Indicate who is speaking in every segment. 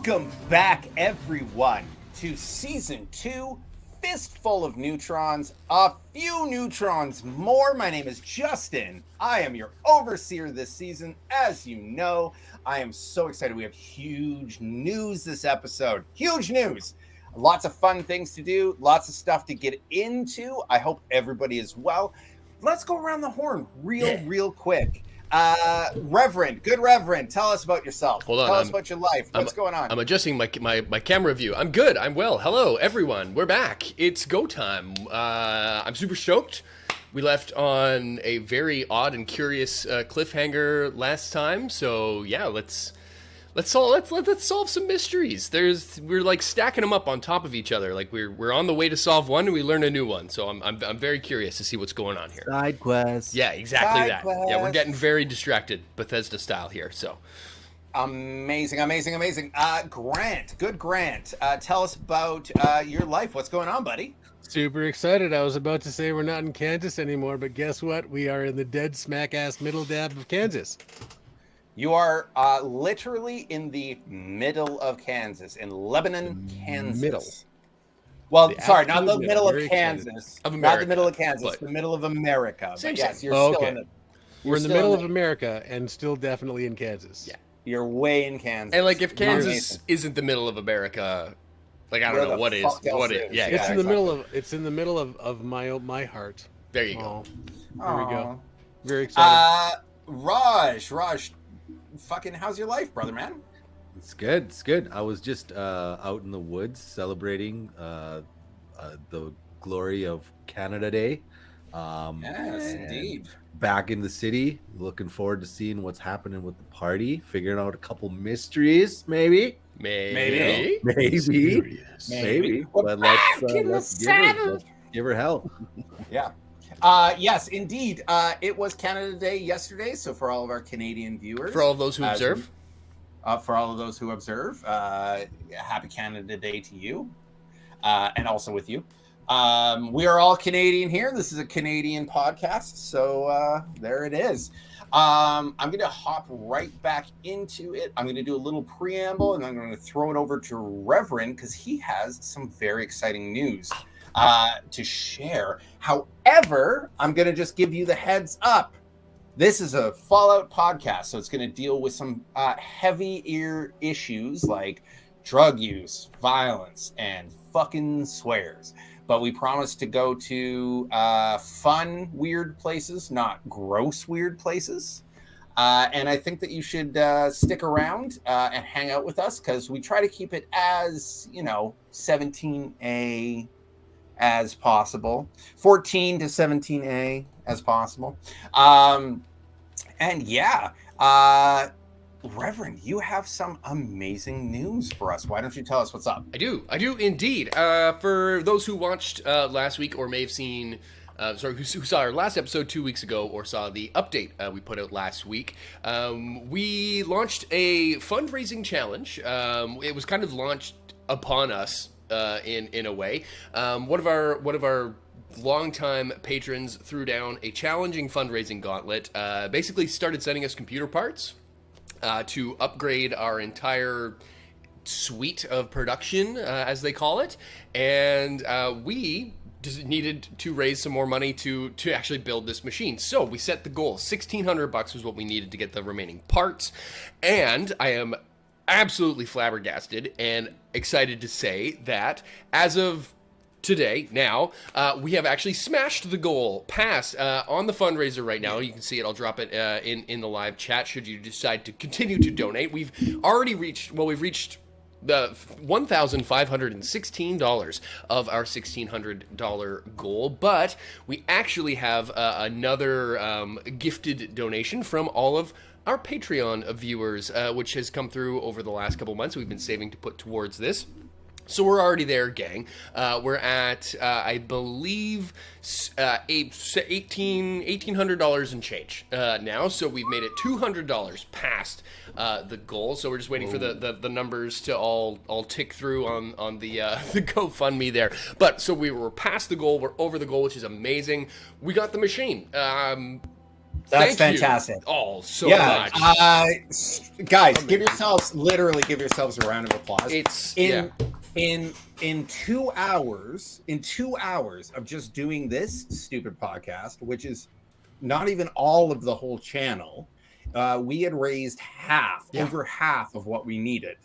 Speaker 1: Welcome back, everyone, to Season 2, Fistful of Neutrons, a few neutrons more. My name is Justin. I am your overseer this season. As you know, I am so excited. We have huge news this episode. Huge news. Lots of fun things to do, lots of stuff to get into. I hope everybody is well. Let's go around the horn real quick. Reverend, tell us about yourself.
Speaker 2: Hold on,
Speaker 1: tell us about your life. What's going on?
Speaker 2: I'm adjusting my camera view. I'm good. I'm well. Hello, everyone. We're back. It's go time. I'm super stoked. We left on a very odd and curious cliffhanger last time. So yeah, let's solve some mysteries. We're like stacking them up on top of each other. Like we're on the way to solve one and we learn a new one. So I'm very curious to see what's going on here.
Speaker 3: Side quest.
Speaker 2: Yeah, exactly
Speaker 1: Side
Speaker 2: that.
Speaker 1: quest.
Speaker 2: Yeah, we're getting very distracted, Bethesda style here. So
Speaker 1: amazing. Grant, tell us about your life. What's going on, buddy?
Speaker 3: Super excited. I was about to say we're not in Kansas anymore, but guess what? We are in the dead smack ass middle dab of Kansas.
Speaker 1: You are literally in the middle of Kansas, in Lebanon, Kansas.
Speaker 3: Middle.
Speaker 1: Well, sorry, not the middle of
Speaker 3: Very
Speaker 1: Kansas.
Speaker 2: Of
Speaker 1: Not
Speaker 2: America,
Speaker 1: the middle of Kansas,
Speaker 2: but-
Speaker 1: the middle of America.
Speaker 2: Same,
Speaker 1: But yes,
Speaker 2: same.
Speaker 1: you're
Speaker 3: Oh,
Speaker 1: still
Speaker 3: okay.
Speaker 1: in the.
Speaker 3: We're in the
Speaker 1: still
Speaker 3: middle
Speaker 1: in
Speaker 3: of America and still definitely in Kansas.
Speaker 2: Yeah.
Speaker 1: You're way in Kansas.
Speaker 2: and like if Kansas
Speaker 1: Amazing.
Speaker 2: isn't the middle of America, like I
Speaker 1: Where
Speaker 2: don't know
Speaker 1: the
Speaker 2: what is.
Speaker 1: fuck else
Speaker 2: What
Speaker 1: is?
Speaker 2: is? Yeah,
Speaker 1: Yeah,
Speaker 3: It's
Speaker 2: exactly.
Speaker 3: in the middle of my heart.
Speaker 2: There you go.
Speaker 3: There we
Speaker 1: Aw.
Speaker 3: go. Very excited.
Speaker 1: Raj, fucking, how's your life, brother, man?
Speaker 4: It's good. I was just out in the woods celebrating the glory of Canada Day.
Speaker 1: Yes,
Speaker 4: and
Speaker 1: indeed.
Speaker 4: Back in the city, looking forward to seeing what's happening with the party, figuring out a couple mysteries, maybe.
Speaker 2: Maybe.
Speaker 4: But let's give her hell.
Speaker 1: Yeah. Yes, indeed. It was Canada Day yesterday, so for all of our Canadian viewers,
Speaker 2: For all of those who
Speaker 1: as
Speaker 2: observe.
Speaker 1: for all of those who observe, happy Canada Day to you, and also with you. We are all Canadian here. This is a Canadian podcast, so there it is. I'm going to hop right back into it. I'm going to do a little preamble, and I'm going to throw it over to Reverend because he has some very exciting news to share. However, I'm going to just give you the heads up. This is a Fallout podcast, so it's going to deal with some heavy ear issues like drug use, violence, and fucking swears. But we promise to go to fun, weird places, not gross, weird places. And I think that you should stick around and hang out with us because we try to keep it as, 17A as possible, 14 to 17A as possible. And yeah, Reverend, you have some amazing news for us. Why don't you tell us what's up?
Speaker 2: I do indeed. For those who watched last week or may have seen, who saw our last episode 2 weeks ago or saw the update we put out last week, we launched a fundraising challenge. It was kind of launched upon us in a way. One of our longtime patrons threw down a challenging fundraising gauntlet. Basically, started sending us computer parts. To upgrade our entire suite of production, as they call it, and we just needed to raise some more money to actually build this machine. So we set the goal: $1,600 was what we needed to get the remaining parts, and I am absolutely flabbergasted and excited to say that as of today, now, we have actually smashed the goal, passed on the fundraiser right now. You can see it. I'll drop it in the live chat should you decide to continue to donate. We've already reached the $1,516 of our $1,600 goal, but we actually have another gifted donation from all of our Patreon viewers, which has come through over the last couple months. We've been saving to put towards this. So we're already there, gang. We're at, I believe, $1,800 and change now. So we've made it $200 past the goal. So we're just waiting for the numbers to all tick through on the GoFundMe there. But so we were past the goal. We're over the goal, which is amazing. We got the machine.
Speaker 1: That's
Speaker 2: Thank you.
Speaker 1: fantastic.
Speaker 2: Oh, so
Speaker 1: Yeah,
Speaker 2: much.
Speaker 1: guys, give yourselves a round of applause.
Speaker 2: It's
Speaker 1: in 2 hours, of just doing this stupid podcast, which is not even all of the whole channel, we had raised over half of what we needed.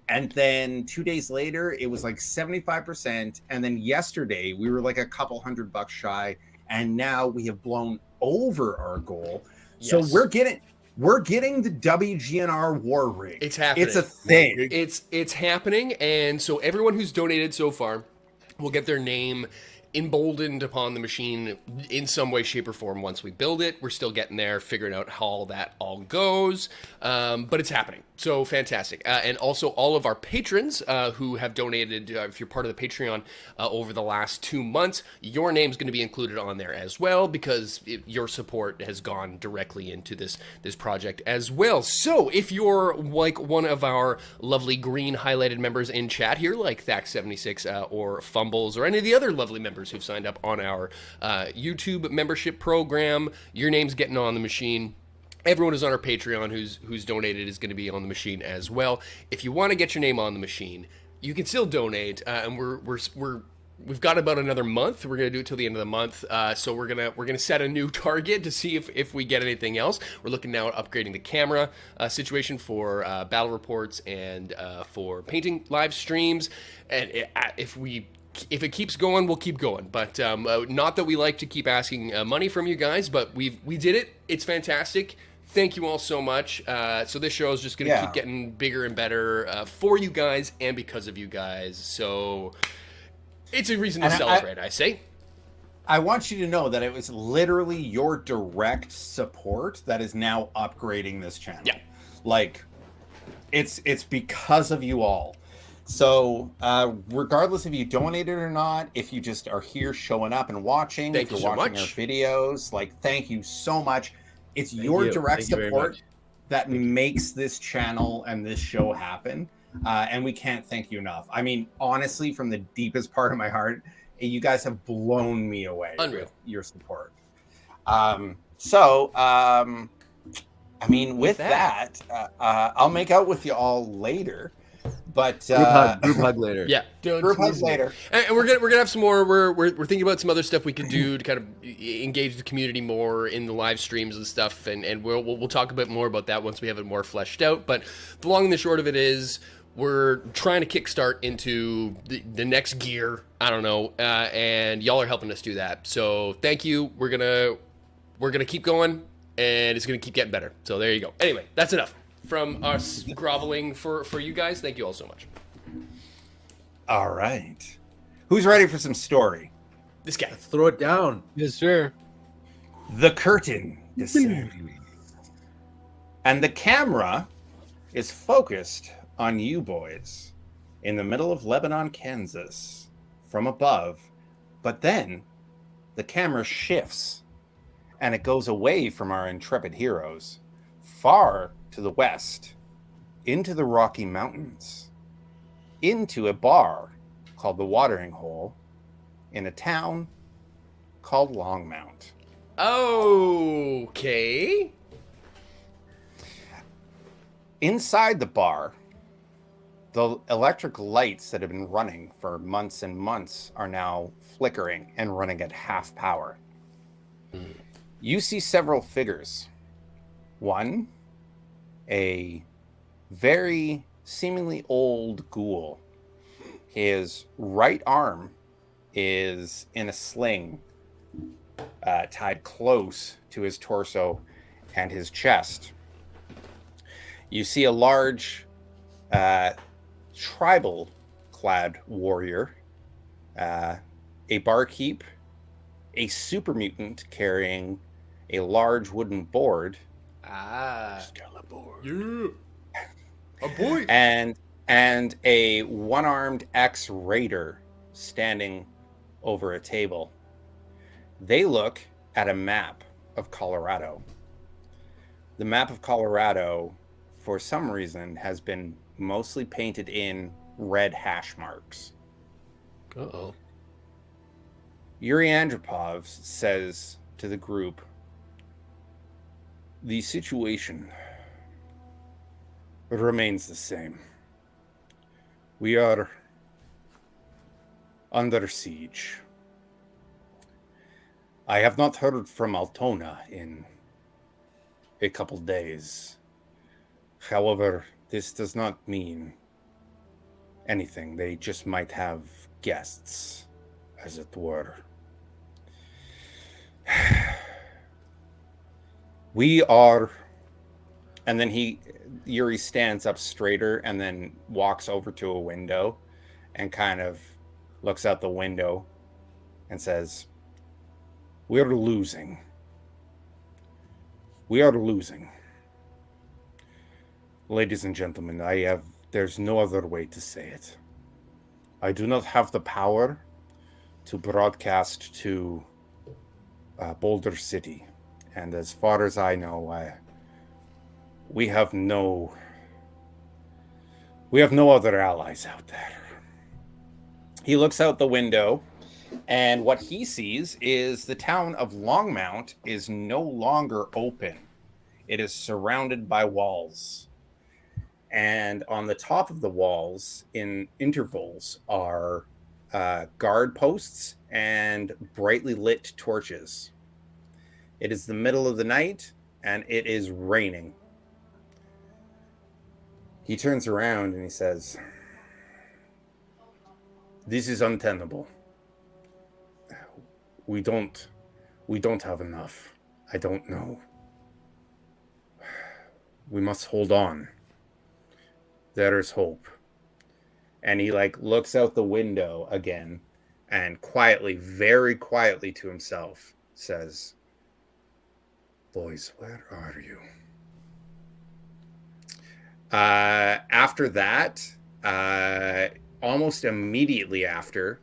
Speaker 1: And then 2 days later, it was like 75%. And then yesterday, we were like a couple $100 shy. And now we have blown over our goal.
Speaker 2: Yes.
Speaker 1: So we're getting the WGNR War Ring.
Speaker 2: It's happening.
Speaker 1: It's a thing.
Speaker 2: It's happening. And so everyone who's donated so far will get their name emboldened upon the machine in some way, shape, or form once we build it. We're still getting there, figuring out how all that all goes, but it's happening. So fantastic. And also all of our patrons who have donated, if you're part of the Patreon over the last 2 months, your name's going to be included on there as well, because your support has gone directly into this project as well. So if you're like one of our lovely green highlighted members in chat here, like Thax76 or Fumbles, or any of the other lovely members who've signed up on our YouTube membership program, your name's getting on the machine. Everyone who's on our Patreon who's donated is going to be on the machine as well. If you want to get your name on the machine, you can still donate, and we've got about another month. We're going to do it till the end of the month, so we're gonna set a new target to see if we get anything else. We're looking now at upgrading the camera situation for battle reports and for painting live streams, and if it keeps going, we'll keep going. But not that we like to keep asking money from you guys, but we did it. It's fantastic. Thank you all so much. So this show is just going to keep getting bigger and better for you guys and because of you guys. So it's a reason to celebrate, I say.
Speaker 1: I want you to know that it was literally your direct support that is now upgrading this channel.
Speaker 2: Yeah.
Speaker 1: Like, it's because of you all. So regardless if you donated or not, if you just are here showing up and watching, if you're watching our videos, like, thank you so much. It's your direct support that makes this channel and this show happen. And we can't thank you enough. I mean, honestly, from the deepest part of my heart, you guys have blown me away with your support. I mean, with that, I'll make out with you all later. But
Speaker 4: group hug later.
Speaker 2: Yeah,
Speaker 1: group hug later.
Speaker 2: And we're gonna have some more. We're thinking about some other stuff we could do to kind of engage the community more in the live streams and stuff. And we'll talk a bit more about that once we have it more fleshed out. But the long and the short of it is, we're trying to kickstart into the next gear. I don't know, and y'all are helping us do that. So thank you. We're gonna keep going, and it's gonna keep getting better. So there you go. Anyway, that's enough from us groveling for you guys. Thank you all so much.
Speaker 1: All right. Who's ready for some story?
Speaker 2: This guy.
Speaker 4: Let's throw it down.
Speaker 3: Yes, sir.
Speaker 1: The curtain descends. And the camera is focused on you boys in the middle of Lebanon, Kansas, from above. But then the camera shifts and it goes away from our intrepid heroes, far to the west, into the Rocky Mountains, into a bar called the Watering Hole in a town called Longmount.
Speaker 2: Okay.
Speaker 1: Inside the bar, the electric lights that have been running for months and months are now flickering and running at half power. You see several figures. One, a very seemingly old ghoul. His right arm is in a sling, tied close to his torso and his chest. You see a large tribal-clad warrior, a barkeep, a super mutant carrying a large wooden board.
Speaker 2: Yeah. A boy.
Speaker 1: And a one-armed ex-raider standing over a table. They look at a map of Colorado. The map of Colorado, for some reason, has been mostly painted in red hash marks.
Speaker 3: Uh-oh.
Speaker 1: Yuri Andropov says to the group, The situation remains the same. We are under siege. I have not heard from Altona in a couple days. However, this does not mean anything. They just might have guests, as it were. We are... And then Yuri stands up straighter and then walks over to a window and kind of looks out the window and says, we're losing. We are losing. Ladies and gentlemen, there's no other way to say it. I do not have the power to broadcast to Boulder City. And as far as I know, we have no other allies out there. He looks out the window, and what he sees is the town of Longmount is no longer open. It is surrounded by walls. And on the top of the walls, in intervals, are guard posts and brightly lit torches. It is the middle of the night, and it is raining. He turns around and he says, this is untenable. We don't have enough. I don't know. We must hold on. There is hope. And he looks out the window again and quietly, very quietly to himself says, boys, where are you? After that, almost immediately after,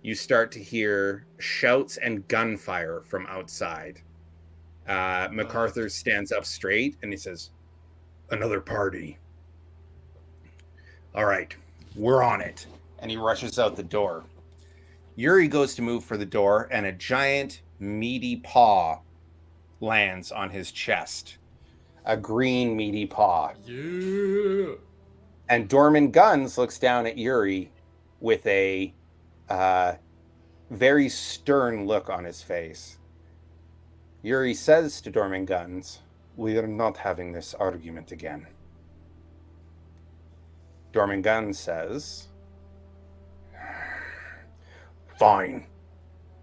Speaker 1: you start to hear shouts and gunfire from outside. MacArthur stands up straight and he says, another party. All right, we're on it. And he rushes out the door. Yuri goes to move for the door, and a giant, meaty paw lands on his chest. A green, meaty paw.
Speaker 2: Yeah.
Speaker 1: And Dorman Guns looks down at Yuri with a very stern look on his face. Yuri says to Dorman Guns, we are not having this argument again. Dorman Guns says, fine,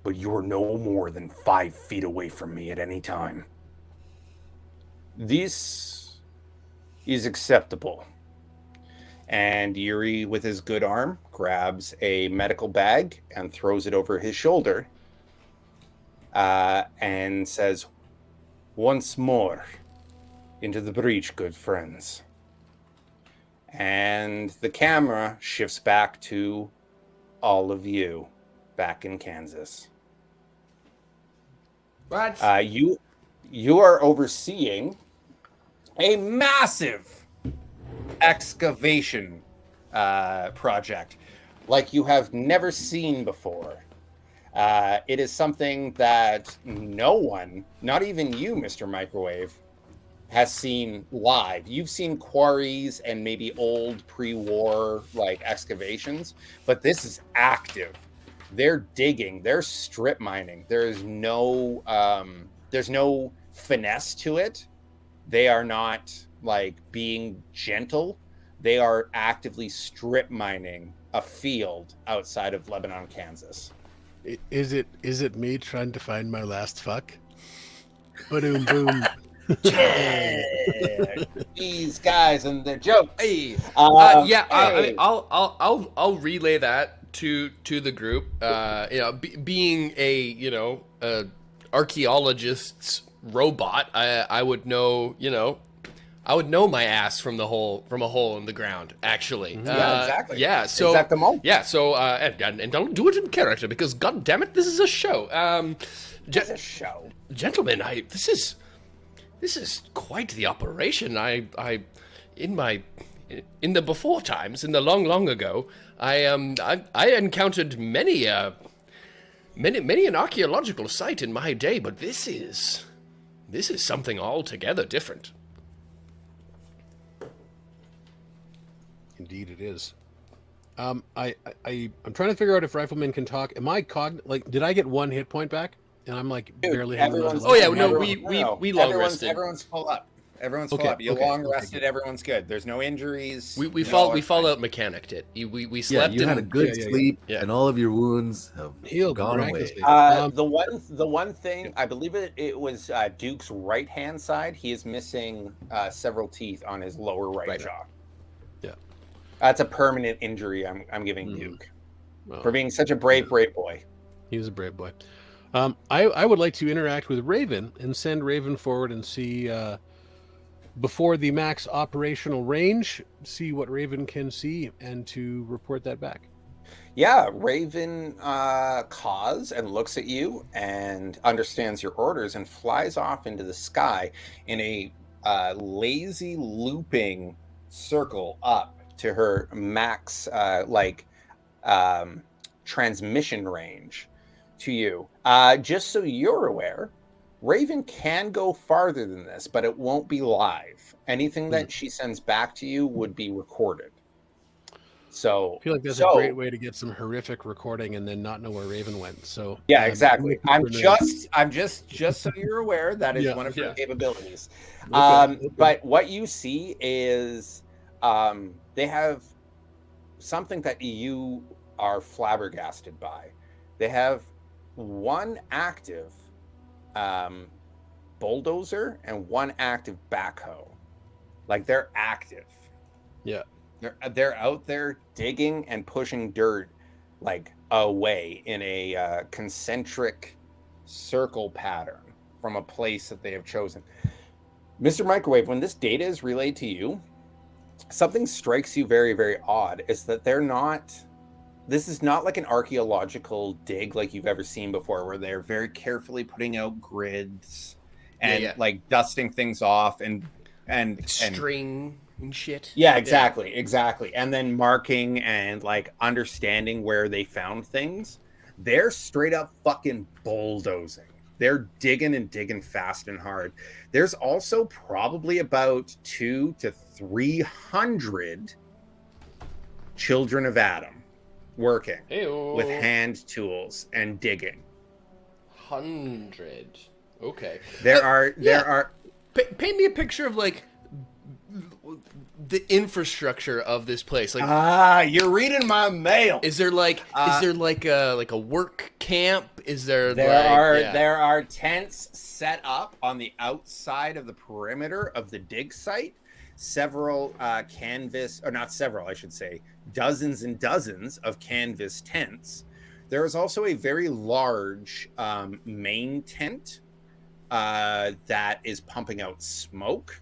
Speaker 1: but you're no more than 5 feet away from me at any time. This is acceptable. And Yuri, with his good arm, grabs a medical bag and throws it over his shoulder and says, once more, into the breach, good friends. And the camera shifts back to all of you back in Kansas.
Speaker 2: What?
Speaker 1: You are overseeing a massive excavation project like you have never seen before. It is something that no one, not even you, Mr. Microwave, has seen live. You've seen quarries and maybe old pre-war excavations, but this is active. They're digging, they're strip mining. There's no finesse to it. They are not being gentle. They are actively strip mining a field outside of Lebanon, Kansas.
Speaker 3: Is it me trying to find my last fuck? Boom, boom.
Speaker 1: Yeah. These guys and their jokes.
Speaker 2: Hey,
Speaker 1: Hey.
Speaker 2: I'll relay that to the group. Being a archaeologist's robot, I would know. I would know my ass from a hole in the ground. Actually,
Speaker 1: Yeah, exactly.
Speaker 2: Yeah, so
Speaker 1: Exactamo.
Speaker 2: yeah, so and don't do it in character because god damn it, this is a show.
Speaker 1: It's a show.
Speaker 2: Gentlemen, this is quite the operation. In the before times, in the long ago, I encountered many an archaeological site in my day, but this is This is something altogether different.
Speaker 3: Indeed, it is. I'm trying to figure out if Rifleman can talk. Am I did I get 1 hit point back? And I'm like
Speaker 1: Dude,
Speaker 3: barely hanging on.
Speaker 1: everyone's-
Speaker 2: Oh yeah, no,
Speaker 1: everyone-
Speaker 2: we long
Speaker 1: everyone's,
Speaker 2: rested.
Speaker 1: everyone's full up. Everyone's full
Speaker 3: Okay,
Speaker 1: up. You
Speaker 3: okay,
Speaker 1: long
Speaker 3: okay,
Speaker 1: rested.
Speaker 3: good.
Speaker 1: Everyone's good. There's no injuries.
Speaker 2: We
Speaker 1: Y'all are fine.
Speaker 2: Fallout mechanicked it. We
Speaker 4: Yeah,
Speaker 2: slept
Speaker 4: you
Speaker 2: in
Speaker 4: had a good
Speaker 3: yeah.
Speaker 4: sleep,
Speaker 2: Yeah.
Speaker 4: and all of your wounds have
Speaker 3: Healed
Speaker 4: gone away.
Speaker 3: miraculously.
Speaker 1: The one thing I believe it was Duke's right hand side. He is missing several teeth on his lower right jaw.
Speaker 3: Yeah.
Speaker 1: That's a permanent injury. I'm giving Duke
Speaker 3: Well,
Speaker 1: for being such a brave boy.
Speaker 3: he was a brave boy. I would like to interact with Raven and send Raven forward and see before the max operational range, see what Raven can see and to report that back.
Speaker 1: Yeah, Raven caws and looks at you and understands your orders and flies off into the sky in a lazy looping circle up to her max transmission range to you. Just so you're aware, Raven can go farther than this, but it won't be live. Anything that she sends back to you would be recorded. So
Speaker 3: I feel like that's a great way to get some horrific recording and then not know where Raven went. So
Speaker 1: yeah, exactly. I'm
Speaker 3: looking
Speaker 1: just so you're aware that is
Speaker 3: Yeah,
Speaker 1: one of her capabilities.
Speaker 3: Okay.
Speaker 1: But what you see is they have something that you are flabbergasted by. They have one active bulldozer and one active backhoe. Like they're active.
Speaker 3: Yeah.
Speaker 1: They're out there digging and pushing dirt like away in a concentric circle pattern from a place that they have chosen. Mr. Microwave, when this data is relayed to you, something strikes you very, very odd. Is that this is not like an archaeological dig like you've ever seen before, where they're very carefully putting out grids and like dusting things off and
Speaker 2: string and shit.
Speaker 1: Yeah, exactly. And then marking and like understanding where they found things. They're straight up fucking bulldozing. They're digging and digging fast and hard. There's also probably about 200 to 300 children of Adam working with hand tools and digging.
Speaker 2: 100. Okay.
Speaker 1: There are
Speaker 2: paint me a picture of like the infrastructure of this place. Like
Speaker 1: you're reading my mail.
Speaker 2: Is there like a work camp? Is there
Speaker 1: there are tents set up on the outside of the perimeter of the dig site. Several dozens and dozens of canvas tents. There is also a very large main tent that is pumping out smoke.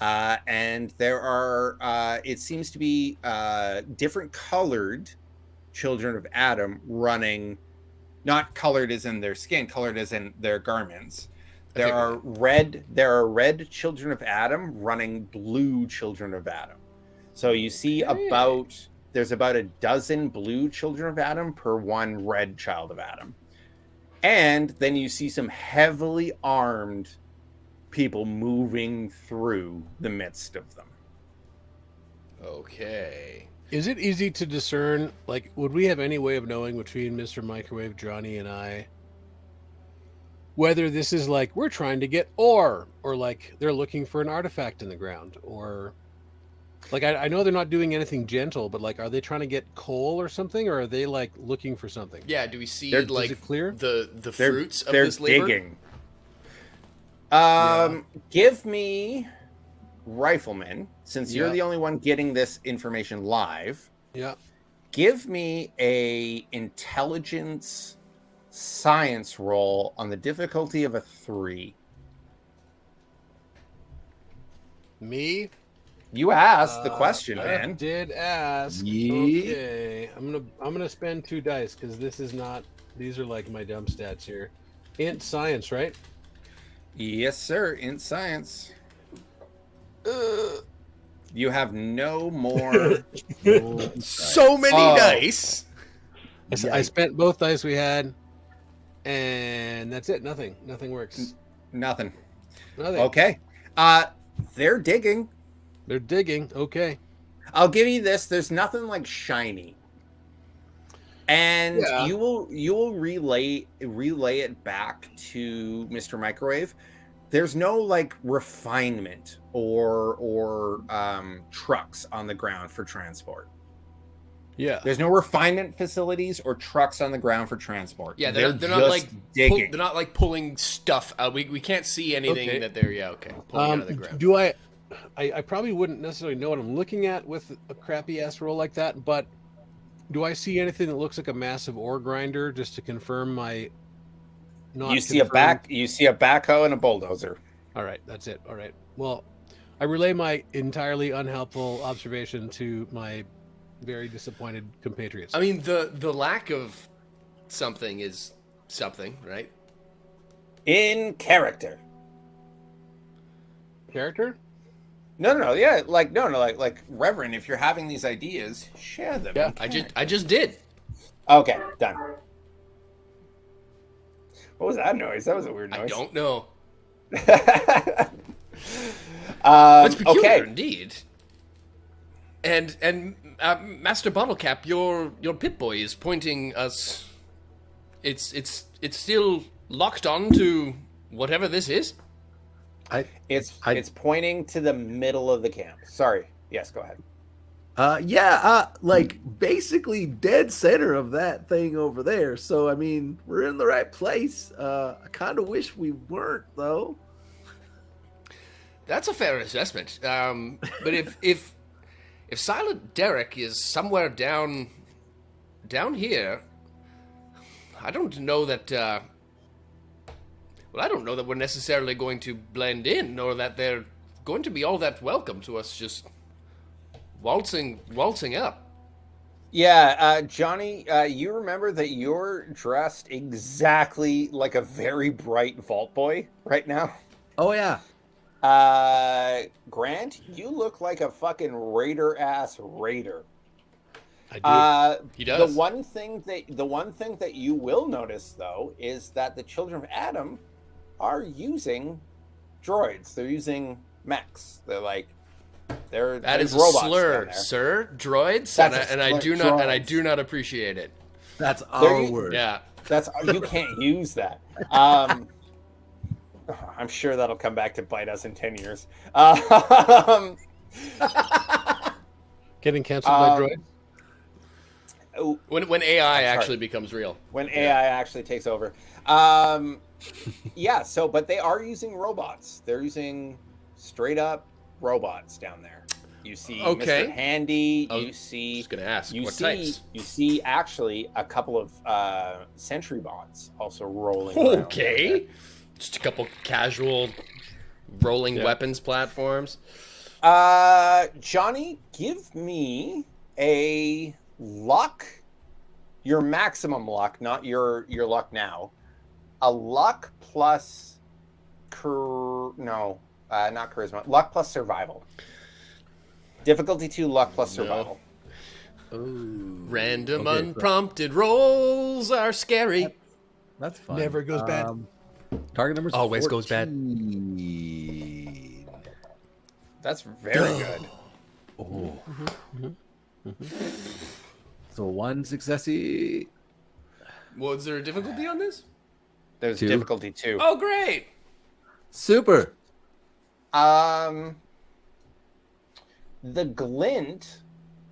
Speaker 1: And there are, it seems to be different colored children of Adam running, not colored as in their skin, colored as in their garments. There are red children of Adam running blue children of Adam. So you see there's about a dozen blue children of Adam per one red child of Adam. And then you see some heavily armed people moving through the midst of them.
Speaker 2: Okay.
Speaker 3: Is it easy to discern, like, would we have any way of knowing between Mr. Microwave, Johnny, and I, whether this is like, we're trying to get ore, or like, they're looking for an artifact in the ground, or, like, I know they're not doing anything gentle, but, like, are they trying to get coal or something, or are they, like, looking for something?
Speaker 2: Yeah, do we see,
Speaker 3: Is
Speaker 2: like,
Speaker 3: it clear?
Speaker 2: the fruits of
Speaker 1: they're
Speaker 2: this labor?
Speaker 1: Digging. Give me Rifleman, since you're the only one getting this information live.
Speaker 3: Yeah.
Speaker 1: Give me a intelligence science roll on the difficulty of a 3.
Speaker 3: Me?
Speaker 1: You asked the question,
Speaker 3: I
Speaker 1: man.
Speaker 3: did ask.
Speaker 4: Yeah.
Speaker 3: Okay. I'm gonna spend 2 dice because this is not. These are like my dumb stats here. Int science, right?
Speaker 1: Yes, sir. In science. You have no more.
Speaker 2: So many dice.
Speaker 3: I spent both dice we had, and that's it. Nothing works.
Speaker 1: Nothing.
Speaker 3: Nothing.
Speaker 1: Okay. They're digging.
Speaker 3: They're digging. Okay.
Speaker 1: I'll give you this. There's nothing like shiny. And
Speaker 3: Yeah.
Speaker 1: you will relay it back to Mr. Microwave. There's no like refinement or trucks on the ground for transport.
Speaker 3: Yeah.
Speaker 1: There's no refinement facilities or trucks on the ground for transport.
Speaker 2: Yeah, they're not
Speaker 1: just
Speaker 2: like
Speaker 1: digging.
Speaker 2: they're not like pulling stuff out. We can't see anything
Speaker 3: Okay.
Speaker 2: that they're pulling out of the ground.
Speaker 3: Do I probably wouldn't necessarily know what I'm looking at with a crappy ass roll like that, but do I see anything that looks like a massive ore grinder just to confirm my not
Speaker 1: You see a backhoe and a bulldozer.
Speaker 3: All right, that's it. All right. Well, I relay my entirely unhelpful observation to my very disappointed compatriots.
Speaker 2: I mean, the lack of something is something, right?
Speaker 1: In character.
Speaker 3: Character?
Speaker 1: No, yeah, like Reverend, if you're having these ideas, share them.
Speaker 3: Yeah,
Speaker 2: I just did.
Speaker 1: Okay, done. What was that noise? That was a weird noise.
Speaker 2: I don't know.
Speaker 1: That's
Speaker 2: That's peculiar indeed. And Master Bottlecap, your Pip-Boy is pointing us. It's still locked on to whatever this is.
Speaker 1: It's pointing to the middle of the camp. Sorry. Yes, go ahead.
Speaker 4: Like basically dead center of that thing over there. So I mean, we're in the right place. I kind of wish we weren't, though.
Speaker 2: That's a fair assessment. But if Silent Derek is somewhere down here, I don't know that. I don't know that we're necessarily going to blend in, or that they're going to be all that welcome to us just waltzing up.
Speaker 1: Yeah, Johnny, you remember that you're dressed exactly like a very bright Vault Boy right now?
Speaker 4: Oh yeah.
Speaker 1: Grant, you look like a fucking raider-ass raider.
Speaker 3: I do.
Speaker 2: He does.
Speaker 1: The one thing that you will notice, though, is that the Children of Adam are using droids. They're using mechs. That
Speaker 2: is a
Speaker 1: robots
Speaker 2: slur,
Speaker 1: down there.
Speaker 2: sir. Droids,
Speaker 1: That's
Speaker 2: and
Speaker 1: a
Speaker 2: I
Speaker 1: slur,
Speaker 2: do not, and I
Speaker 1: droids.
Speaker 2: do not appreciate it.
Speaker 4: That's
Speaker 1: There
Speaker 4: our
Speaker 1: you-
Speaker 4: word.
Speaker 2: Yeah.
Speaker 1: That's you can't use that. I'm sure that'll come back to bite us in 10 years.
Speaker 3: Getting canceled by droids?
Speaker 2: When AI
Speaker 1: I'm sorry.
Speaker 2: actually becomes real.
Speaker 1: When AI actually takes over. Yeah, but they are using robots. They're using straight up robots down there. You see
Speaker 2: Okay.
Speaker 1: Mr. Handy,
Speaker 2: I was
Speaker 1: you see
Speaker 2: just gonna ask
Speaker 1: you
Speaker 2: what
Speaker 1: see
Speaker 2: types.
Speaker 1: you see actually a couple of sentry bots also rolling around.
Speaker 2: Okay. Just a couple casual rolling weapons platforms.
Speaker 1: Johnny, give me a luck, your maximum luck, not your luck now. A luck plus not charisma. Luck plus survival. Difficulty 2, luck plus survival.
Speaker 2: Random
Speaker 4: Okay,
Speaker 2: unprompted rolls are scary.
Speaker 4: That's fine.
Speaker 3: Never goes bad.
Speaker 4: Target number
Speaker 2: Always goes bad.
Speaker 4: 14.
Speaker 1: That's very good.
Speaker 4: Oh. So one successy.
Speaker 2: Was there a difficulty on this?
Speaker 1: There's
Speaker 4: 2.
Speaker 1: difficulty 2.
Speaker 2: Oh, great.
Speaker 4: Super.
Speaker 1: The glint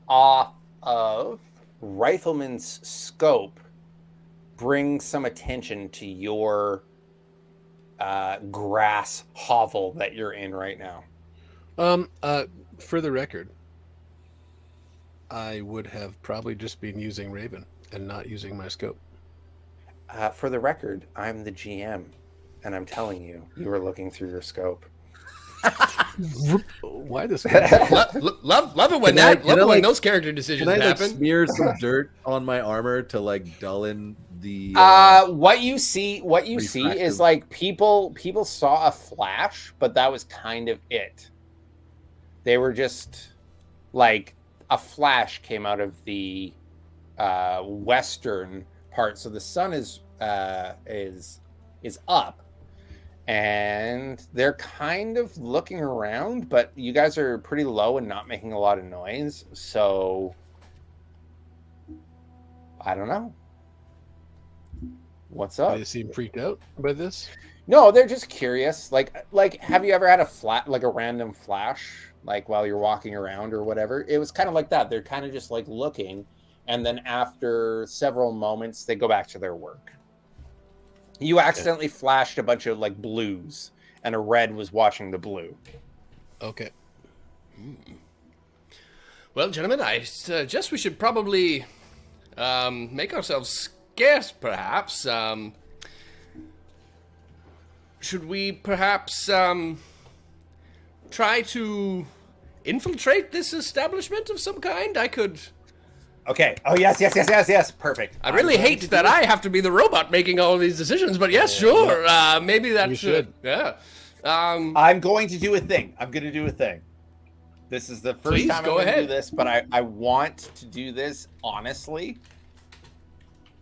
Speaker 1: off of Rifleman's scope brings some attention to your grass hovel that you're in right now.
Speaker 3: For the record, I would have probably just been using Raven and not using my scope.
Speaker 1: For the record, I'm the GM, and I'm telling you, you were looking through your scope.
Speaker 3: Why this guy?
Speaker 2: Love it when when those character decisions
Speaker 4: Can I
Speaker 2: happen.
Speaker 4: smear some dirt on my armor to like dull in the?
Speaker 1: What you see
Speaker 4: refractive.
Speaker 1: is like people saw a flash, but that was kind of it. They were just like a flash came out of the western part, so the sun is up, and they're kind of looking around, but you guys are pretty low and not making a lot of noise, so I don't know. What's up?
Speaker 3: They seem freaked out by this.
Speaker 1: No, they're just curious. Like, have you ever had a random flash, like while you're walking around or whatever? It was kind of like that. They're kind of just like looking, and then after several moments, they go back to their work. You accidentally flashed a bunch of like blues, and a red was watching the blue.
Speaker 3: Okay.
Speaker 2: Well, gentlemen, I suggest we should probably make ourselves scarce, perhaps. Should we perhaps try to infiltrate this establishment of some kind? I could...
Speaker 1: Okay. Oh, yes. Perfect.
Speaker 2: I really hate that I have to be the robot making all of these decisions, but yes, sure. Maybe that
Speaker 3: should.
Speaker 2: Yeah.
Speaker 1: I'm going to do a thing. This is the first
Speaker 2: Please,
Speaker 1: time I'm
Speaker 2: go
Speaker 1: going to
Speaker 2: ahead.
Speaker 1: do this, but I want to do this honestly.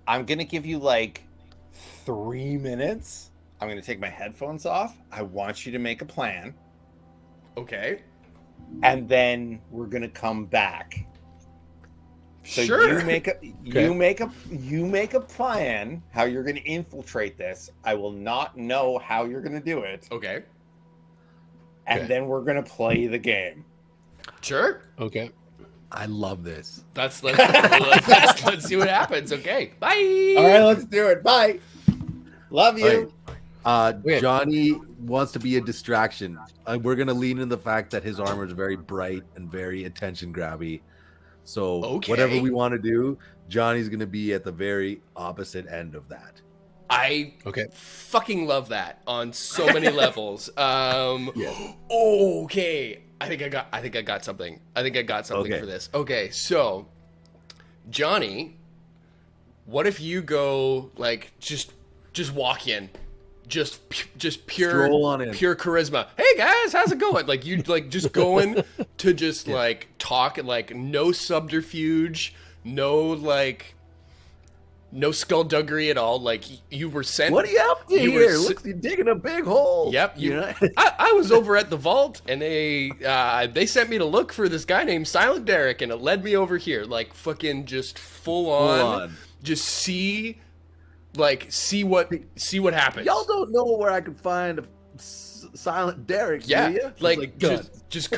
Speaker 1: I'm going to give you like 3 minutes. I'm going to take my headphones off. I want you to make a plan.
Speaker 2: Okay.
Speaker 1: And then we're going to come back. So
Speaker 2: Sure.
Speaker 1: you make a plan how you're going to infiltrate this. I will not know how you're going to do it.
Speaker 2: Okay.
Speaker 1: And
Speaker 3: Okay.
Speaker 1: then we're going to play the game.
Speaker 2: Sure.
Speaker 3: Okay.
Speaker 4: I love this.
Speaker 2: Let's see what happens. Okay. Bye.
Speaker 1: All right, let's do it. Bye. Love you.
Speaker 3: Okay.
Speaker 4: Johnny wants to be a distraction. We're gonna lean in the fact that his armor is very bright and very attention grabby. So
Speaker 2: Okay.
Speaker 4: whatever we want to do, Johnny's gonna be at the very opposite end of that.
Speaker 2: I
Speaker 3: Okay.
Speaker 2: fucking love that on so many levels.
Speaker 4: Yes.
Speaker 2: Okay. I think I got something.
Speaker 4: Okay.
Speaker 2: for this. Okay, so Johnny, what if you go like just walk in, just pure
Speaker 4: Stroll on in.
Speaker 2: pure charisma. Hey guys, how's it going? Like you like just going to just like talk and like no subterfuge, no skullduggery at all. Like you were sent.
Speaker 4: What are you up to
Speaker 2: You were
Speaker 4: here?
Speaker 2: s-
Speaker 4: Looks, you're digging a big hole.
Speaker 2: Yep,
Speaker 4: You know?
Speaker 2: I was over at the vault, and they sent me to look for this guy named Silent Derek, and it led me over here, like fucking just full on. Just see what happens.
Speaker 4: Y'all don't know where I can find a Silent Derek, do
Speaker 2: yeah,
Speaker 4: you?
Speaker 2: like
Speaker 4: gun.
Speaker 2: just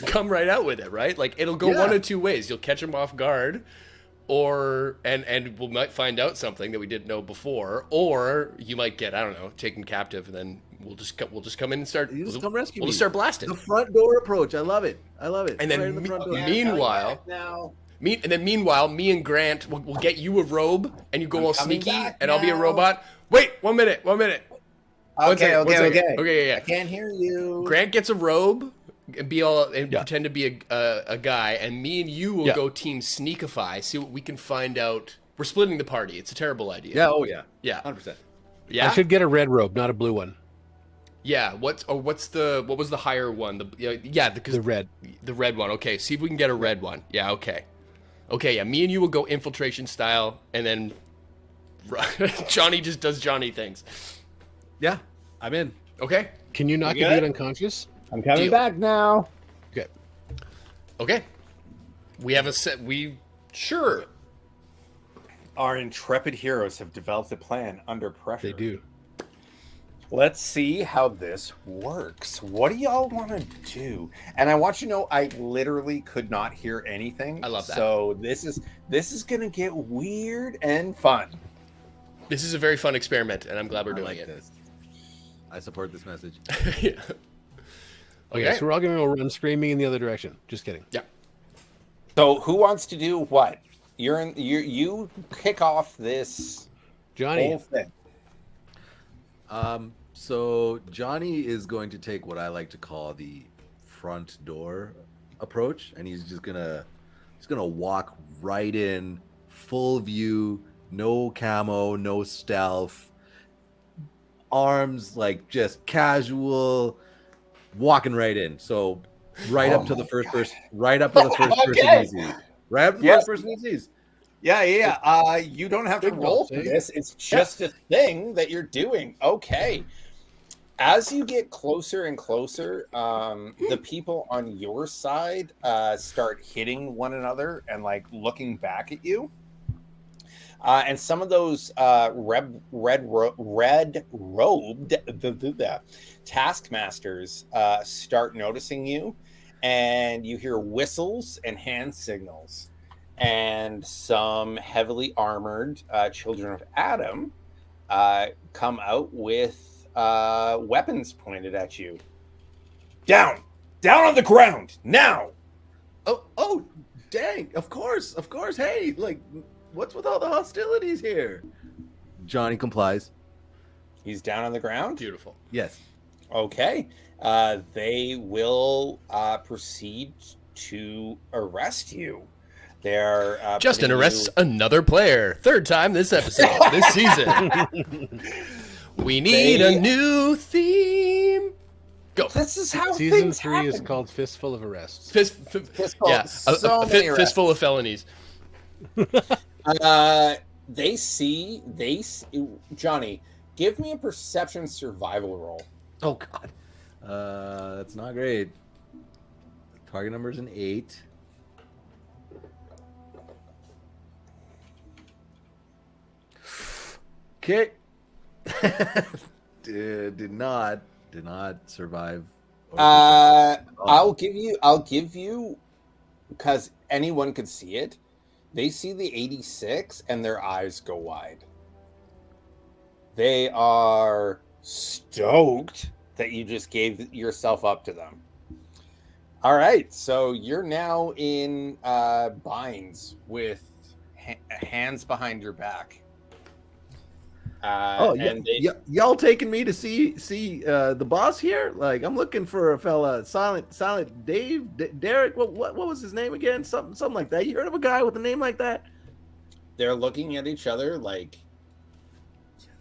Speaker 2: come right out with it, right? Like it'll go
Speaker 4: Yeah.
Speaker 2: one of two ways. You'll catch him off guard, or and we might find out something that we didn't know before, or you might get, I don't know, taken captive, and then we'll just come in and start.
Speaker 4: You just come rescue
Speaker 2: We'll
Speaker 4: me.
Speaker 2: just start blasting.
Speaker 4: The front door approach. I love it.
Speaker 2: And
Speaker 4: Right
Speaker 2: then
Speaker 4: in the front door.
Speaker 2: meanwhile,
Speaker 1: now.
Speaker 2: meanwhile, me and Grant will get you a robe, and you go
Speaker 1: I'm
Speaker 2: all
Speaker 1: coming
Speaker 2: sneaky,
Speaker 1: back
Speaker 2: and I'll be a
Speaker 1: now.
Speaker 2: robot. Wait, 1 minute. One
Speaker 1: Okay.
Speaker 2: second. Okay, yeah.
Speaker 1: I can't hear you.
Speaker 2: Grant gets a robe and pretend to be a guy, and me and you will
Speaker 3: Yeah.
Speaker 2: go team sneakify, see what we can find out. We're splitting the party. It's a terrible idea.
Speaker 4: Yeah. Oh yeah.
Speaker 2: Yeah.
Speaker 4: 100%.
Speaker 2: Yeah.
Speaker 3: I should get a red robe, not a blue one.
Speaker 2: Yeah. What was the higher one? Because
Speaker 3: The red.
Speaker 2: the red one. Okay. See if we can get a red one. Yeah. Okay. Okay. Yeah. Me and you will go infiltration style, and then Johnny just does Johnny things.
Speaker 4: Yeah. I'm in.
Speaker 2: Okay.
Speaker 3: Can you knock
Speaker 1: You
Speaker 3: a
Speaker 1: good?
Speaker 3: dude unconscious?
Speaker 1: I'm coming
Speaker 2: Deal.
Speaker 1: back now.
Speaker 3: Okay.
Speaker 2: Okay. We have a set. Sure.
Speaker 1: Our intrepid heroes have developed a plan under pressure.
Speaker 3: They do.
Speaker 1: Let's see how this works. What do y'all want to do? And I want you to know, I literally could not hear anything.
Speaker 2: I love that.
Speaker 1: So this is gonna get weird and fun.
Speaker 2: This is a very fun experiment, and I'm glad we're
Speaker 4: I
Speaker 2: doing
Speaker 4: like
Speaker 2: it.
Speaker 4: this. I support this message.
Speaker 2: Yeah.
Speaker 3: Okay, so we're all going to go run screaming in the other direction. Just kidding.
Speaker 2: Yeah.
Speaker 1: So who wants to do what? You kick off this
Speaker 3: Johnny,
Speaker 1: whole thing.
Speaker 4: So Johnny is going to take what I like to call the front door approach, and he's gonna walk right in, full view, no camo, no stealth, arms like just casual, walking right in. So right up to the first person, right up to the first person he sees. Right up to the
Speaker 1: Yes.
Speaker 4: first person he sees.
Speaker 1: Yeah. You don't have to
Speaker 3: Big
Speaker 1: roll
Speaker 3: roll,
Speaker 1: for
Speaker 3: eh?
Speaker 1: this. It's just a thing that you're doing. Okay. As you get closer and closer, the people on your side start hitting one another and like looking back at you. And some of those red-robed taskmasters start noticing you, and you hear whistles and hand signals. And some heavily armored children of Adam come out with weapons pointed at you. Down on the ground now.
Speaker 4: Oh, dang! Of course. Hey, like, what's with all the hostilities here? Johnny complies.
Speaker 1: He's down on the ground.
Speaker 2: Beautiful.
Speaker 4: Yes.
Speaker 1: Okay. They will proceed to arrest you. They're
Speaker 2: Justin
Speaker 1: putting
Speaker 2: arrests
Speaker 1: you-
Speaker 2: another player. Third time this episode, this season. We need a new theme. Go.
Speaker 1: This is how
Speaker 3: Season
Speaker 1: things
Speaker 3: 3 is
Speaker 1: happen.
Speaker 3: called Fistful of Arrests.
Speaker 1: Fistful.
Speaker 2: Yeah,
Speaker 1: So many arrests.
Speaker 2: fistful of felonies.
Speaker 1: They see Johnny. Give me a perception survival roll.
Speaker 4: Oh God. That's not great. Target number is an 8. Okay. did not survive.
Speaker 1: I'll give you because anyone could see it. They see the 86 and their eyes go wide. They are stoked that you just gave yourself up to them. All right, so you're now in binds with hands behind your back. And
Speaker 4: y'all taking me to see the boss here? Like, I'm looking for a fella, Silent Dave, Derek. What was his name again? Something like that. You heard of a guy with a name like that?
Speaker 1: they're looking at each other like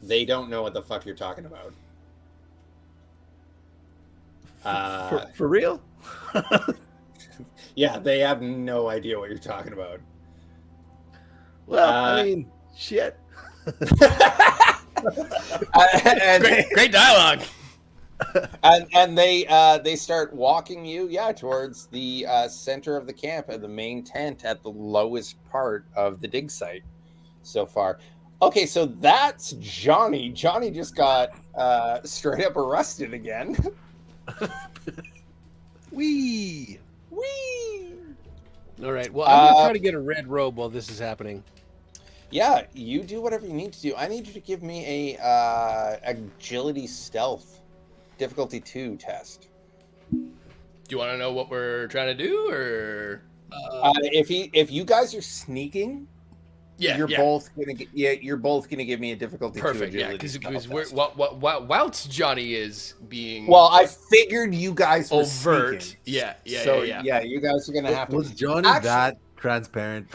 Speaker 1: they don't know what the fuck you're talking about.
Speaker 4: For real?
Speaker 1: Yeah, they have no idea what you're talking about.
Speaker 4: Well, I mean, shit.
Speaker 1: And
Speaker 2: Great dialogue.
Speaker 1: and they start walking you, towards the center of the camp at the main tent at the lowest part of the dig site so far. Okay, so that's Johnny. Johnny just got straight up arrested again.
Speaker 3: Wee!
Speaker 1: Whee!
Speaker 3: All right. Well, I'm gonna try to get a red robe while this is happening.
Speaker 1: Yeah, you do whatever you need to do. I need you to give me a agility stealth difficulty 2 test.
Speaker 2: Do you want to know what we're trying to do, or
Speaker 1: If you guys are sneaking, you're
Speaker 2: yeah.
Speaker 1: both gonna get you're both gonna give me a difficulty 2
Speaker 2: Perfect,
Speaker 1: agility
Speaker 2: because
Speaker 1: stealth
Speaker 2: we're
Speaker 1: test.
Speaker 2: whilst Johnny is being
Speaker 1: Well, I figured you guys were
Speaker 2: overt,
Speaker 1: sneaking.
Speaker 2: yeah,
Speaker 1: You guys are gonna have to.
Speaker 4: Was Johnny that transparent?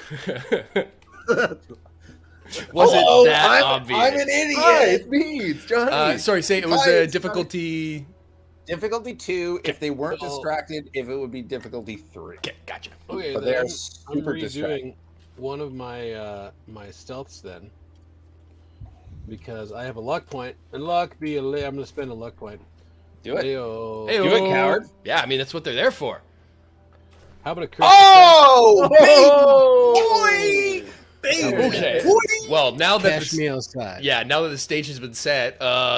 Speaker 2: Was
Speaker 1: Hello,
Speaker 2: it that
Speaker 1: I'm
Speaker 2: obvious?
Speaker 1: an idiot.
Speaker 4: Hi, it's me. It's Johnny.
Speaker 2: Sorry, say it was
Speaker 1: Hi,
Speaker 2: a
Speaker 1: it's
Speaker 2: difficulty.
Speaker 1: Difficulty 2. If they weren't
Speaker 3: Well-
Speaker 1: distracted, if it would be difficulty 3.
Speaker 2: Okay, gotcha.
Speaker 3: Okay,
Speaker 1: But
Speaker 3: then
Speaker 1: they're
Speaker 3: I'm
Speaker 1: super distracted.
Speaker 3: redoing one of my my stealths then, because I have a luck point, and luck be I'm gonna spend a luck point.
Speaker 1: Do it.
Speaker 3: Heyo.
Speaker 2: Hey,
Speaker 1: Do it, coward.
Speaker 2: Yeah, I mean that's what they're there for.
Speaker 3: How about a curse?
Speaker 1: Oh,
Speaker 4: Oh!
Speaker 1: baby boy! Baby
Speaker 2: Okay.
Speaker 1: boy!
Speaker 2: Well, now that
Speaker 3: Cash me outside.
Speaker 2: now that the stage has been set,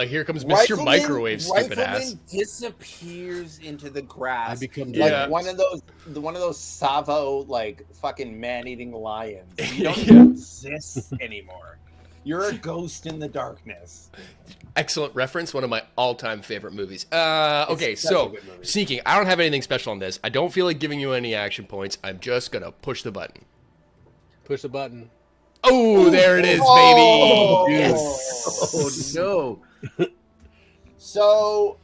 Speaker 2: here comes Mr. Microwave, stupid ass.
Speaker 1: Rifleman disappears into the grass.
Speaker 3: I become
Speaker 1: like
Speaker 2: Yeah.
Speaker 1: one of those Savo like fucking man-eating lions. You don't
Speaker 2: Yeah.
Speaker 1: even exist anymore. You're a ghost in the darkness.
Speaker 2: Excellent reference. One of my all-time favorite movies. Okay,
Speaker 1: It's such a
Speaker 2: so
Speaker 1: good movie.
Speaker 2: sneaking. I don't have anything special on this. I don't feel like giving you any action points. I'm just gonna push the button.
Speaker 3: Push the button.
Speaker 2: Oh, there it is,
Speaker 1: Oh!
Speaker 2: baby.
Speaker 1: Yes.
Speaker 4: Oh no!
Speaker 1: So,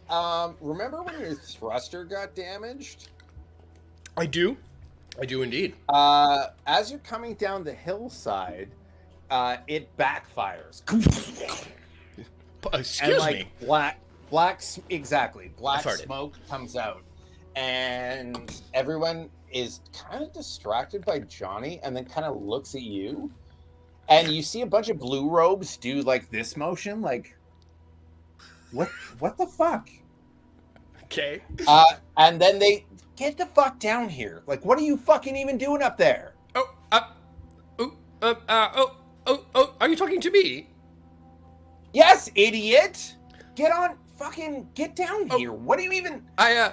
Speaker 1: remember when your thruster got damaged?
Speaker 2: I do indeed.
Speaker 1: As you're coming down the hillside, it backfires.
Speaker 2: Excuse
Speaker 1: and,
Speaker 2: me.
Speaker 1: Black exactly. Black
Speaker 2: I farted.
Speaker 1: smoke comes out, and everyone is kind of distracted by Johnny, and then kind of looks at you, and you see a bunch of blue robes do like this motion, like what the fuck?
Speaker 2: Okay.
Speaker 1: And then they get the fuck down here. Like, what are you fucking even doing up there?
Speaker 2: Are you talking to me?
Speaker 1: Yes, idiot. Get down here. What do you even?
Speaker 2: Yeah.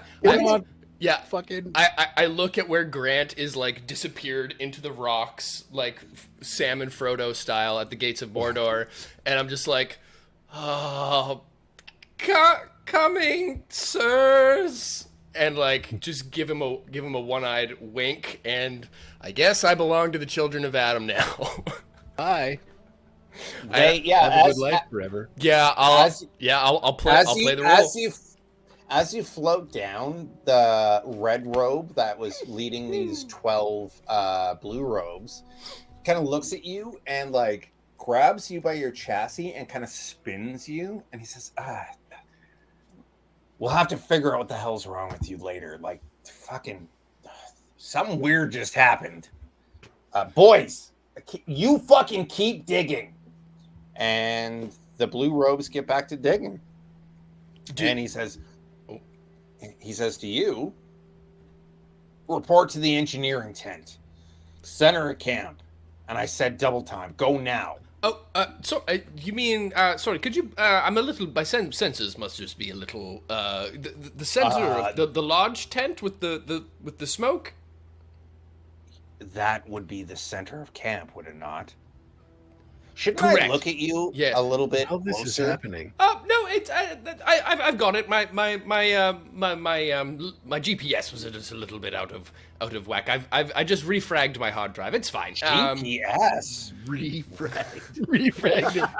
Speaker 3: Fucking.
Speaker 2: I look at where Grant is like disappeared into the rocks, like Sam and Frodo style at the gates of Mordor, and I'm just like, oh, coming, sirs, and like just give him a one-eyed wink, and I guess I belong to the children of Adam now.
Speaker 3: Hi.
Speaker 1: Have
Speaker 3: a good life forever.
Speaker 2: Yeah, I'll play the role.
Speaker 1: As you float down, the red robe that was leading these 12 blue robes kind of looks at you and like grabs you by your chassis and kind of spins you. And he says, we'll have to figure out what the hell's wrong with you later. Like, fucking something weird just happened. Boys, you fucking keep digging. And the blue robes get back to digging. And he says to you, report to the engineering tent, center of camp. And I said double time, go now.
Speaker 2: You mean, sorry, could you, I'm a little, my senses must just be a little, the center of the lodge tent with the smoke?
Speaker 1: That would be the center of camp, would it not? Shouldn't
Speaker 2: Correct.
Speaker 1: I look at you a little bit
Speaker 3: How this is
Speaker 1: closer?
Speaker 3: happening?
Speaker 2: No, it's I've got it. My GPS was just a little bit out of whack. I just refragged my hard drive. It's fine.
Speaker 1: GPS.
Speaker 3: Refragged.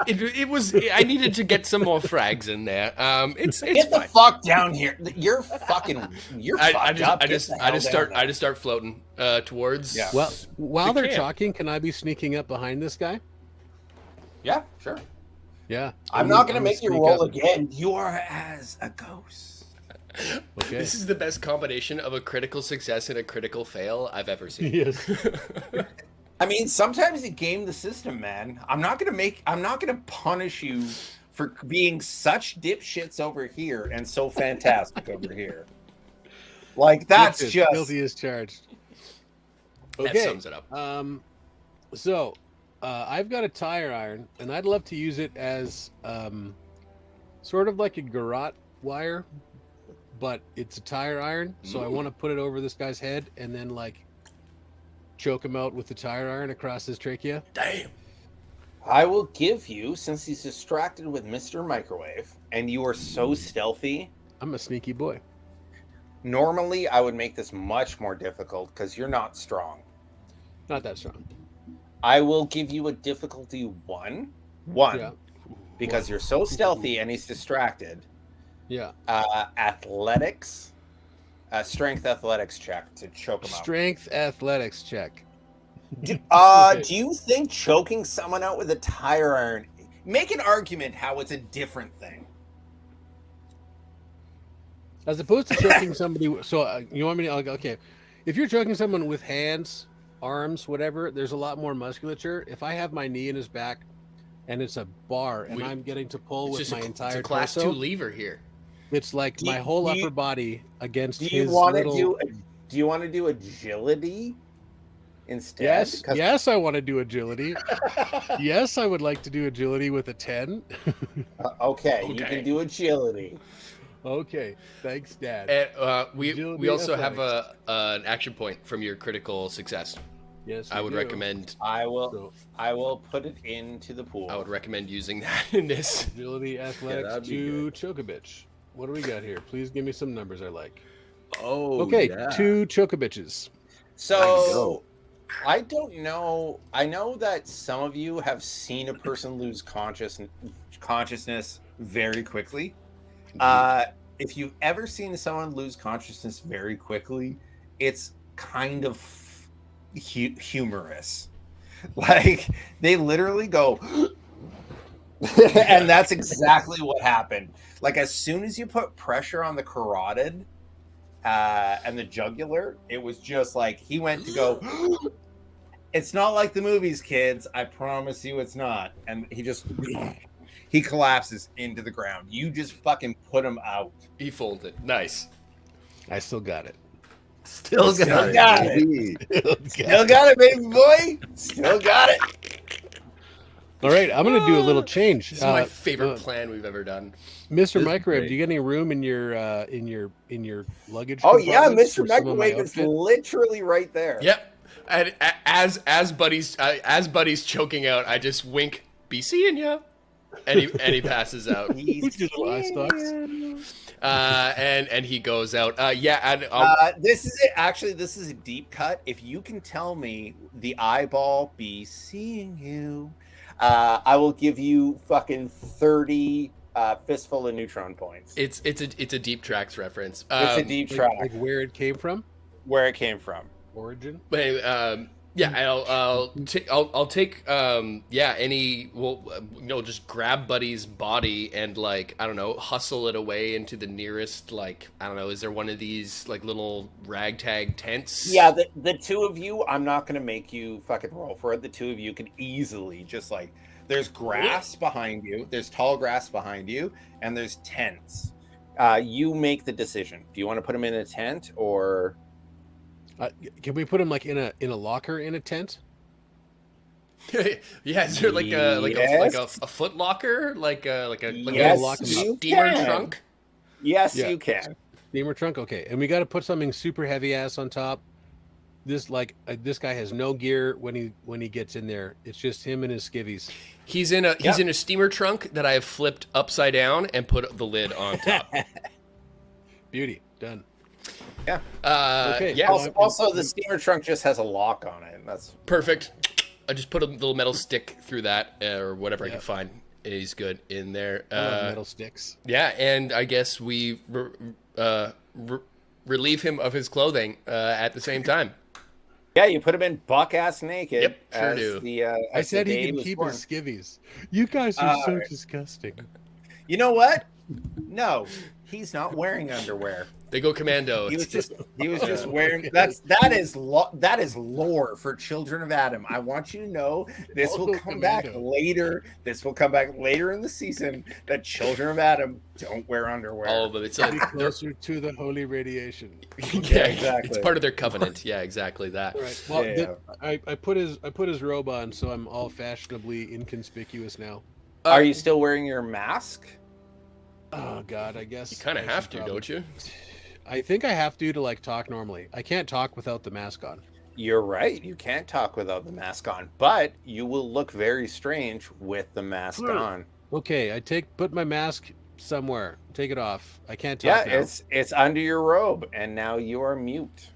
Speaker 2: It was. I needed to get some more frags in there. It's
Speaker 1: Get the
Speaker 2: fine.
Speaker 1: fuck down here. You're fucked up.
Speaker 2: I just start floating towards.
Speaker 1: Yeah.
Speaker 3: Well, while they're
Speaker 2: camp.
Speaker 3: talking, can I be sneaking up behind this guy?
Speaker 1: Yeah, sure.
Speaker 3: Yeah.
Speaker 1: I'm not going to
Speaker 3: gonna
Speaker 1: make you
Speaker 3: sneak
Speaker 1: roll
Speaker 3: up.
Speaker 1: again. You are as a ghost.
Speaker 3: Okay.
Speaker 2: This is the best combination of a critical success and a critical fail I've ever seen.
Speaker 3: Yes.
Speaker 1: I mean, sometimes you game the system, man. I'm not going to punish you for being such dipshits over here and so fantastic over here. Like, that's
Speaker 3: Guilty as charged.
Speaker 2: That
Speaker 3: Okay.
Speaker 2: sums it up.
Speaker 3: So, I've got a tire iron, and I'd love to use it as sort of like a garrote wire, but it's a tire iron. So I want to put it over this guy's head and then like choke him out with the tire iron across his trachea.
Speaker 2: Damn.
Speaker 1: I will give you, since he's distracted with Mr. Microwave, and you are so stealthy.
Speaker 3: I'm a sneaky boy.
Speaker 1: Normally, I would make this much more difficult because you're not strong.
Speaker 3: Not that strong.
Speaker 1: I will give you a difficulty one,
Speaker 3: Yeah.
Speaker 1: because you're so stealthy and he's distracted.
Speaker 3: Yeah.
Speaker 1: Athletics, strength athletics check to choke him out.
Speaker 3: Strength athletics check.
Speaker 1: Do you think choking someone out with a tire iron? Make an argument how it's a different thing.
Speaker 3: As opposed to choking somebody. So you want me to? Okay. If you're choking someone with hands, arms, whatever, there's a lot more musculature. If I have my knee in his back and it's a bar and I'm getting to pull with my entire
Speaker 2: it's a class
Speaker 3: torso,
Speaker 2: 2 lever here.
Speaker 3: it's like my whole upper body against
Speaker 1: Do
Speaker 3: his
Speaker 1: you want to
Speaker 3: little...
Speaker 1: do you want to do agility instead?
Speaker 3: Yes,
Speaker 1: 'Cause-
Speaker 3: yes, I want to do agility. Yes, I would like to do agility with a 10.
Speaker 1: Okay, you
Speaker 2: Okay.
Speaker 1: can do agility.
Speaker 3: Okay, thanks, Dad.
Speaker 2: And we
Speaker 3: Agility
Speaker 2: also have
Speaker 3: athletics.
Speaker 2: an action point from your critical success.
Speaker 3: Yes,
Speaker 2: I
Speaker 3: we
Speaker 2: would
Speaker 3: do.
Speaker 2: recommend.
Speaker 1: I will
Speaker 3: So,
Speaker 1: put it into the pool.
Speaker 2: I would recommend using that in this.
Speaker 3: agility, athletics
Speaker 4: that'd be
Speaker 3: to choke a bitch. What do we got here? Please give me some numbers I like.
Speaker 4: Oh,
Speaker 3: Okay,
Speaker 4: yeah.
Speaker 3: 2 choke-a-bitches.
Speaker 1: So I don't know. I know that some of you have seen a person lose consciousness very quickly. If you've ever seen someone lose consciousness very quickly, it's kind of humorous. Like, they literally go, and that's exactly what happened. Like, as soon as you put pressure on the carotid and the jugular, it was just like he went to go. It's not like the movies, kids. I promise you, it's not. And he He collapses into the ground. You just fucking put him out.
Speaker 2: He folded. Nice.
Speaker 3: I still got it.
Speaker 4: Still got it. Baby.
Speaker 1: Still got it, baby boy. Still got it.
Speaker 3: All right, I'm gonna do a little change.
Speaker 2: This is my favorite plan we've ever done.
Speaker 3: Mr. Microwave, do you get any room in your luggage?
Speaker 1: Oh yeah,
Speaker 3: compartments
Speaker 1: Mr.
Speaker 3: for some of my
Speaker 1: Microwave is
Speaker 3: outfit?
Speaker 1: literally right there.
Speaker 2: Yep. And as Buddy's choking out, I just wink. Be seeing ya. And he passes out.
Speaker 3: With your little eye stalks.
Speaker 2: And he goes out. And
Speaker 1: This is it. Actually, this is a deep cut. If you can tell me the eyeball be seeing you, I will give you fucking 30 Fistful and Neutron points.
Speaker 2: it's a Deep Tracks reference.
Speaker 1: It's a deep track.
Speaker 3: Like where it came from?
Speaker 1: Where it came from.
Speaker 3: Origin?
Speaker 2: I'll take any just grab Buddy's body and hustle it away into the nearest is there one of these little ragtag tents?
Speaker 1: Yeah, the two of you, I'm not gonna make you fucking roll for it. The two of you can easily just there's grass behind you, there's tall grass behind you, and there's tents. You make the decision. Do you want to put them in a tent or?
Speaker 3: Can we put him in a locker in a tent?
Speaker 2: Yeah, is there a foot locker,
Speaker 1: Yes,
Speaker 2: a
Speaker 1: you
Speaker 2: steamer
Speaker 1: can.
Speaker 2: trunk?
Speaker 1: Yes,
Speaker 3: Yeah.
Speaker 1: you can.
Speaker 3: Steamer trunk, okay. And we got to put something super heavy ass on top. This this guy has no gear when he gets in there. It's just him and his skivvies.
Speaker 2: He's in a steamer trunk that I have flipped upside down and put the lid on top.
Speaker 3: Beauty, done.
Speaker 1: Yeah.
Speaker 3: Okay.
Speaker 2: Yeah.
Speaker 1: Also, the steamer trunk just has a lock on it. That's
Speaker 2: Perfect. I just put a little metal stick through that or whatever I can find. He's good in there.
Speaker 3: I love metal sticks.
Speaker 2: Yeah, and I guess we relieve him of his clothing at the same time.
Speaker 1: yeah. You put him in buck ass naked.
Speaker 2: Yep, sure
Speaker 1: as
Speaker 2: do.
Speaker 3: I said he can keep his skivvies. You guys are so disgusting.
Speaker 1: You know what? No, he's not wearing underwear.
Speaker 2: They go commando.
Speaker 1: He was just wearing that is lore for Children of Adam. I want you to know this will come back later. This will come back later in the season that Children of Adam don't wear underwear.
Speaker 2: All of them. It's
Speaker 3: Getting closer to the holy radiation.
Speaker 2: yeah,
Speaker 1: exactly.
Speaker 2: It's part of their covenant. Yeah, exactly that.
Speaker 3: Right. Well,
Speaker 1: Yeah.
Speaker 3: I put his robe on, so I'm all fashionably inconspicuous now.
Speaker 1: Are you still wearing your mask?
Speaker 3: Oh God, I guess
Speaker 2: You kind of have to, don't you?
Speaker 3: I think I have to talk normally. I can't talk without the mask on.
Speaker 1: You're right. You can't talk without the mask on, but you will look very strange with the mask on.
Speaker 3: Okay, put my mask somewhere. Take it off. I can't talk now.
Speaker 1: It's under your robe, and now you are mute.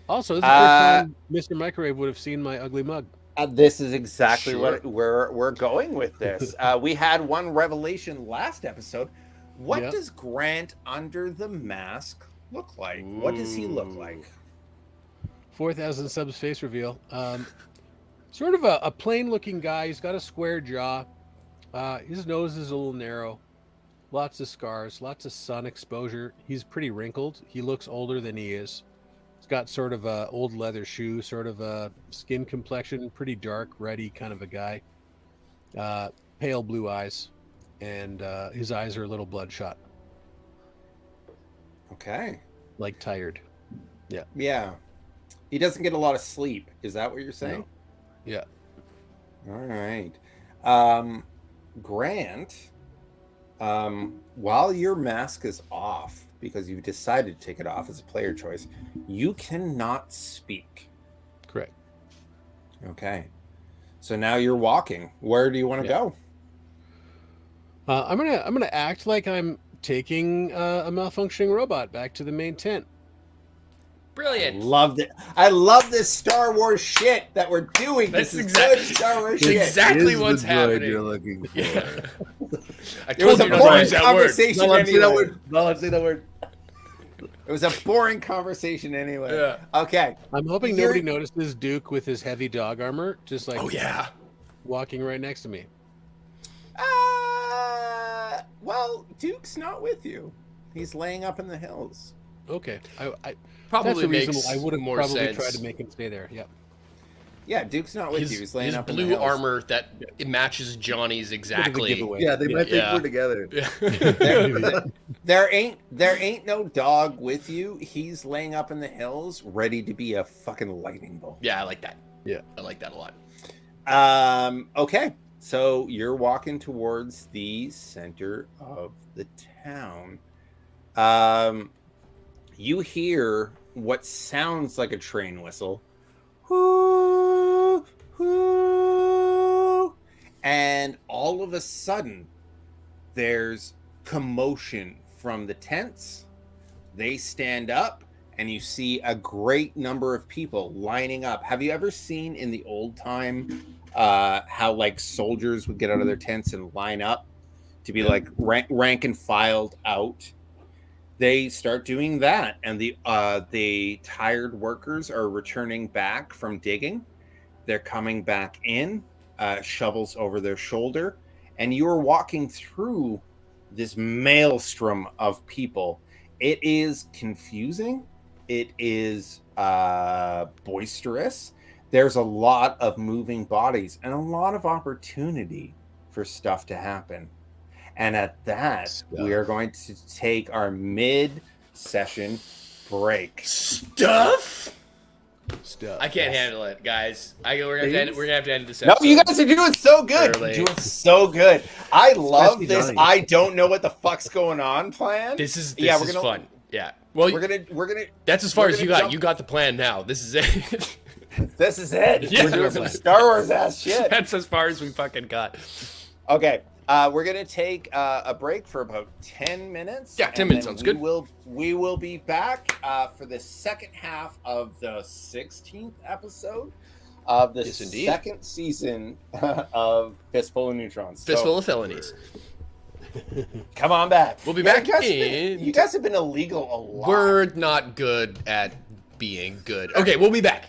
Speaker 3: Also, this is the first time Mr. Microwave would have seen my ugly mug.
Speaker 1: This is exactly
Speaker 2: Sure.
Speaker 1: where we're going with this. We had one revelation last episode. What
Speaker 3: Yep.
Speaker 1: does Grant under the mask look like? What does he look like?
Speaker 3: 4,000 subs face reveal. Sort of a plain-looking guy. He's got a square jaw. His nose is a little narrow. Lots of scars. Lots of sun exposure. He's pretty wrinkled. He looks older than he is. He's got sort of a old leather shoe, sort of a skin complexion, pretty dark, ruddy kind of a guy. Pale blue eyes. And his eyes are a little bloodshot,
Speaker 1: Okay.
Speaker 3: like tired.
Speaker 1: Yeah. He doesn't get a lot of sleep. Is that what you're saying?
Speaker 3: No. Yeah.
Speaker 1: All right. Grant, while your mask is off, because you've decided to take it off as a player choice, you cannot speak.
Speaker 3: Correct.
Speaker 1: Okay. So now you're walking. Where do you want to go?
Speaker 3: I'm gonna act like I'm taking a malfunctioning robot back to the main tent.
Speaker 2: Brilliant.
Speaker 1: Loved it. I love this Star Wars shit that we're doing.
Speaker 2: That's
Speaker 1: This is
Speaker 2: exactly-
Speaker 1: good Star Wars
Speaker 2: That's
Speaker 1: shit.
Speaker 2: exactly
Speaker 4: Is the
Speaker 2: what's
Speaker 4: droid
Speaker 2: happening.
Speaker 4: You're looking for.
Speaker 2: Yeah. I
Speaker 1: It was
Speaker 2: told
Speaker 1: a
Speaker 2: you not to
Speaker 1: boring
Speaker 2: use that word.
Speaker 1: conversation anyway.
Speaker 4: No, let's say that word.
Speaker 1: It was a boring conversation anyway.
Speaker 2: Yeah.
Speaker 1: Okay.
Speaker 3: I'm hoping
Speaker 1: You're-
Speaker 3: nobody notices Duke with his heavy dog armor, just
Speaker 2: Oh yeah.
Speaker 3: walking right next to me.
Speaker 1: Well, Duke's not with you. He's laying up in the hills.
Speaker 3: Okay, I
Speaker 2: Probably
Speaker 3: that's a
Speaker 2: makes
Speaker 3: reasonable. I would have
Speaker 2: more
Speaker 3: probably
Speaker 2: sense.
Speaker 3: tried to make him stay there. Yep.
Speaker 1: Yeah, Duke's not with you. He's laying
Speaker 2: his
Speaker 1: up in the
Speaker 2: blue
Speaker 1: hills.
Speaker 2: armor that it matches Johnny's exactly.
Speaker 3: giveaway.
Speaker 4: Yeah, they might think
Speaker 2: Yeah.
Speaker 4: we're together.
Speaker 1: There ain't no dog with you. He's laying up in the hills, ready to be a fucking lightning bolt.
Speaker 2: Yeah, I like that.
Speaker 3: Yeah.
Speaker 2: I like that a lot.
Speaker 1: Okay, so you're walking towards the center of the town. You hear what sounds like a train whistle. Whoo, whoo, and all of a sudden, there's commotion from the tents. They stand up, and you see a great number of people lining up. Have you ever seen in the old time how like soldiers would get out of their tents and line up to be like rank and filed out? They start doing that, and the tired workers are returning back from digging. They're coming back in, shovels over their shoulder, and you are walking through this maelstrom of people. It is confusing. It is boisterous. There's a lot of moving bodies and a lot of opportunity for stuff to happen. And at that, we are going to take our mid-session break.
Speaker 2: Stuff.
Speaker 3: Stuff.
Speaker 2: I can't handle it, guys. We're gonna have to end this
Speaker 1: No,
Speaker 2: episode.
Speaker 1: you guys are doing so good.
Speaker 2: Early.
Speaker 1: You're doing so good. I love
Speaker 4: Especially
Speaker 1: this.
Speaker 4: Johnny.
Speaker 1: I don't know what the fuck's going on plan.
Speaker 2: This is
Speaker 1: we're gonna,
Speaker 2: fun. Yeah. Well,
Speaker 1: We're gonna.
Speaker 2: that's as far
Speaker 1: we're
Speaker 2: as you
Speaker 1: gonna
Speaker 2: got.
Speaker 1: jump-
Speaker 2: You got the plan now. This is it.
Speaker 1: This is it.
Speaker 2: Yeah.
Speaker 1: We're doing some Star Wars ass shit.
Speaker 2: That's as far as we fucking got.
Speaker 1: Okay. We're gonna take a break for about 10 minutes.
Speaker 2: Yeah, 10
Speaker 1: and
Speaker 2: minutes
Speaker 1: then
Speaker 2: sounds good.
Speaker 1: We will be back for the second half of the 16th episode of the
Speaker 2: Yes, indeed.
Speaker 1: second season of Fistful of Neutrons.
Speaker 2: Fistful of felonies.
Speaker 1: Come on back.
Speaker 2: We'll be back
Speaker 1: You guys have been illegal a lot.
Speaker 2: We're not good at being good. Okay, we'll be back.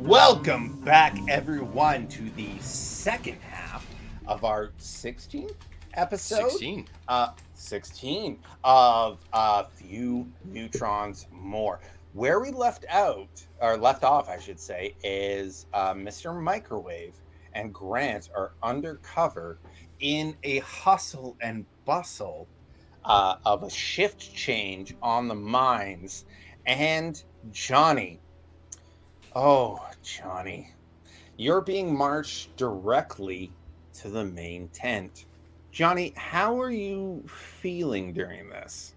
Speaker 1: Welcome back, everyone, to the second half of our 16th episode. 16 of Few Neutrons More. Where we left off, I should say, is Mr. Microwave and Grant are undercover in a hustle and bustle of a shift change on the mines. And Johnny, you're being marched directly to the main tent. Johnny, how are you feeling during this?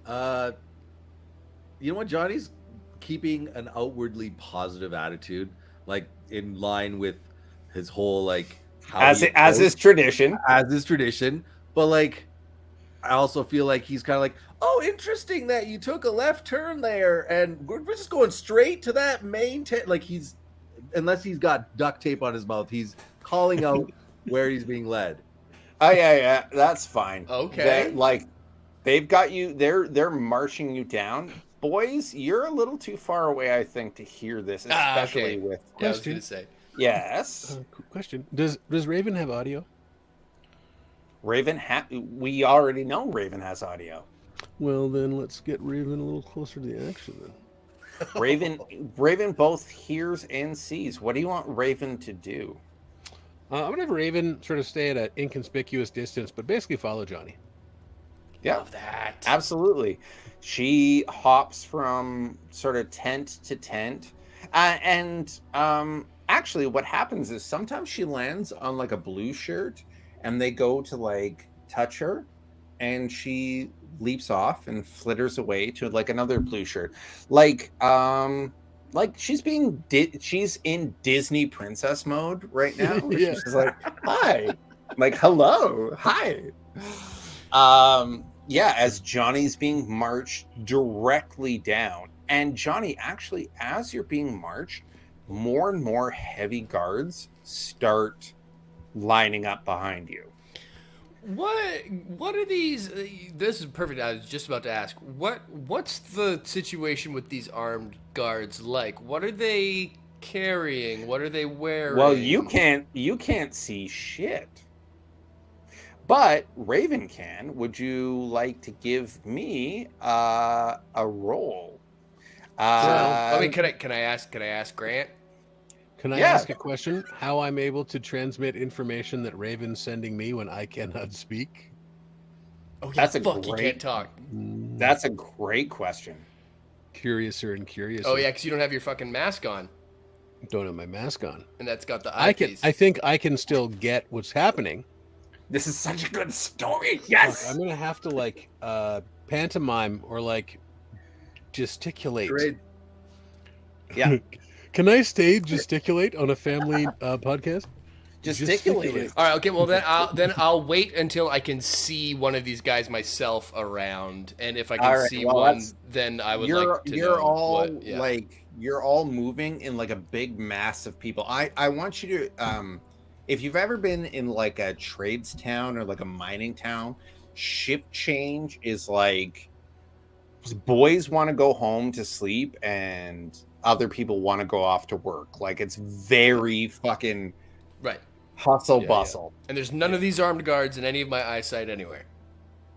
Speaker 4: You know what? Johnny's keeping an outwardly positive attitude, like in line with his whole like
Speaker 1: as is tradition.
Speaker 4: But like, I also feel like he's kind of like, oh, interesting that you took a left turn there, and we're just going straight to that main tent. Like unless he's got duct tape on his mouth, he's calling out where he's being led.
Speaker 1: Oh yeah, that's fine.
Speaker 2: Okay,
Speaker 1: they've got you. They're marching you down. Boys, you're a little too far away, I think, to hear this, especially with.
Speaker 2: Yeah, I was going to say.
Speaker 1: Yes.
Speaker 3: Question: Does Raven have audio?
Speaker 1: We already know Raven has audio.
Speaker 3: Well, then let's get Raven a little closer to the action. Then
Speaker 1: Raven both hears and sees. What do you want Raven to do?
Speaker 3: I'm gonna have Raven sort of stay at an inconspicuous distance, but basically follow Johnny.
Speaker 1: Yeah,
Speaker 2: love that.
Speaker 1: Absolutely. She hops from sort of tent to tent, and actually, what happens is sometimes she lands on like a blue shirt, and they go to like touch her, and she leaps off and flitters away to like another blue shirt, like she's in Disney princess mode right now.
Speaker 3: Yeah.
Speaker 1: She's like, hi, like hello, hi. Yeah, as Johnny's being marched directly down, and Johnny, actually, as you're being marched, more and more heavy guards start lining up behind you.
Speaker 2: What are these? This is perfect. I was just about to ask. What's the situation with these armed guards like? What are they carrying? What are they wearing?
Speaker 1: Well, you can't see shit. But Raven can. Would you like to give me a roll?
Speaker 2: I mean, can I ask Grant?
Speaker 3: Can I ask a question? How I'm able to transmit information that Raven's sending me when I cannot speak?
Speaker 2: Oh, yeah, you can't talk.
Speaker 1: That's a great question.
Speaker 3: Curiouser and curiouser.
Speaker 2: Oh yeah, because you don't have your fucking mask on.
Speaker 3: Don't have my mask on.
Speaker 2: And that's got the
Speaker 3: I
Speaker 2: eyepiece.
Speaker 3: I think I can still get what's happening.
Speaker 1: This is such a good story. Yes.
Speaker 3: I'm gonna have to like pantomime or like gesticulate.
Speaker 4: Great.
Speaker 1: Yeah.
Speaker 3: Can I gesticulate on a family podcast?
Speaker 1: Gesticulate.
Speaker 2: All right. Okay. Well, then I'll wait until I can see one of these guys myself around, and if I can see one, then I would like to know.
Speaker 1: You're all moving in like a big mass of people. I want you to if you've ever been in like a trades town or like a mining town, shift change is like boys want to go home to sleep and other people want to go off to work. Like it's very fucking
Speaker 2: right
Speaker 1: hustle bustle.
Speaker 2: And there's none of these armed guards in any of my eyesight anywhere.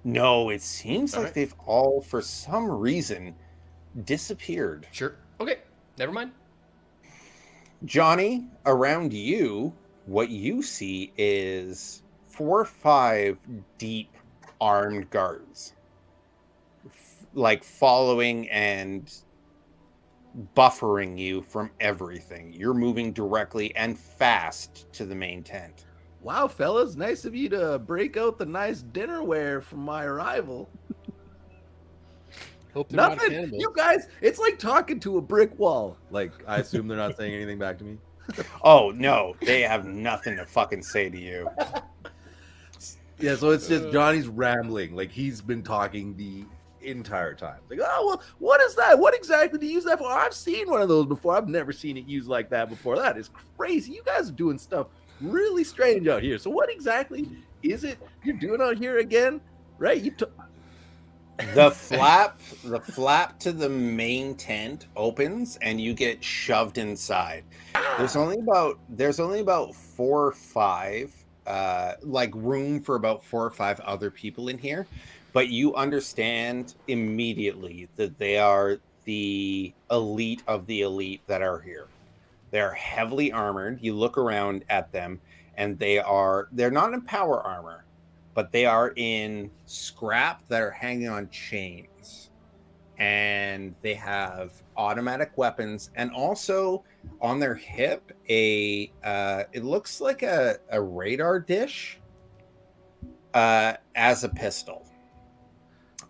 Speaker 1: No, it seems like they've all, for some reason, disappeared.
Speaker 2: Sure. Okay. Never mind.
Speaker 1: Johnny, around you, what you see is 4 or 5 deep armed guards, like following and buffering you from everything. You're moving directly and fast to the main tent.
Speaker 4: Wow, fellas, nice of you to break out the nice dinnerware from my arrival.
Speaker 3: Hope they're not
Speaker 4: Nothing.
Speaker 3: cannibals.
Speaker 4: You guys, it's like talking to a brick wall. Like, I assume they're not saying anything back to me.
Speaker 1: Oh, no, they have nothing to fucking say to you.
Speaker 4: Yeah, so it's just Johnny's rambling. Like, he's been talking the entire time. Like, oh, well, what is that? What exactly do you use that for? I've seen one of those before. I've never seen it used like that before. That is crazy. You guys are doing stuff really strange out here. So what exactly is it you're doing out here again? Right?
Speaker 1: The flap to the main tent opens and you get shoved inside. There's only about 4 or 5 like room for about 4 or 5 other people in here, but you understand immediately that they are the elite of the elite that are here. They're heavily armored. You look around at them and they're not in power armor, but they are in scrap that are hanging on chains. And they have automatic weapons, and also on their hip it looks like a radar dish as a pistol.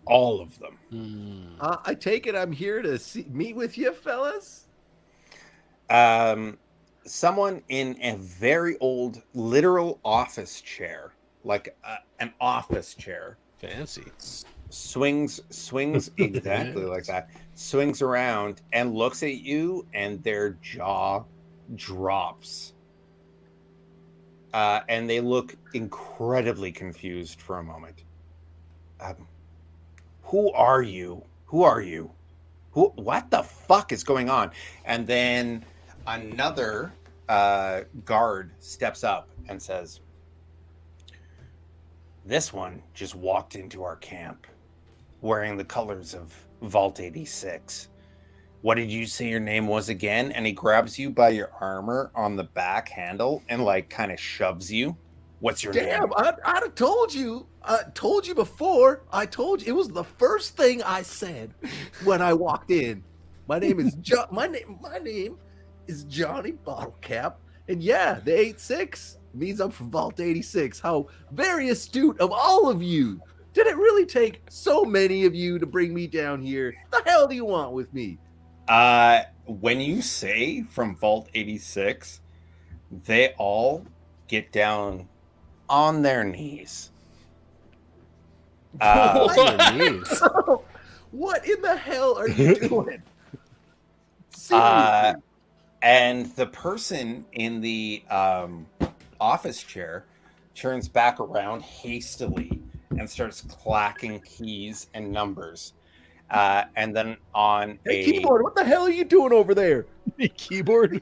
Speaker 1: All of them.
Speaker 4: I take it I'm here to meet with you, fellas.
Speaker 1: Someone in a very old literal office chair, like an office chair,
Speaker 3: Fancy.
Speaker 1: swings exactly like that, swings around and looks at you, and their jaw drops, and they look incredibly confused for a moment. Who are you? What the fuck is going on? And then another guard steps up and says, this one just walked into our camp wearing the colors of Vault 86. What did you say your name was again? And he grabs you by your armor on the back handle and like kind of shoves you. What's your name?
Speaker 4: Damn, I'd have told you. I told you before. I told you it was the first thing I said when I walked in. My name is my name is Johnny Bottlecap, and yeah, the 86 means I'm from Vault 86. How very astute of all of you. Did it really take so many of you to bring me down here? The hell do you want with me?
Speaker 1: When you say from Vault 86, they all get down on their knees.
Speaker 4: What in the hell are you doing? Seriously.
Speaker 1: And the person in the office chair turns back around hastily and starts clacking keys and numbers. And then on
Speaker 4: Hey, keyboard, what the hell are you doing over there?
Speaker 3: Keyboard.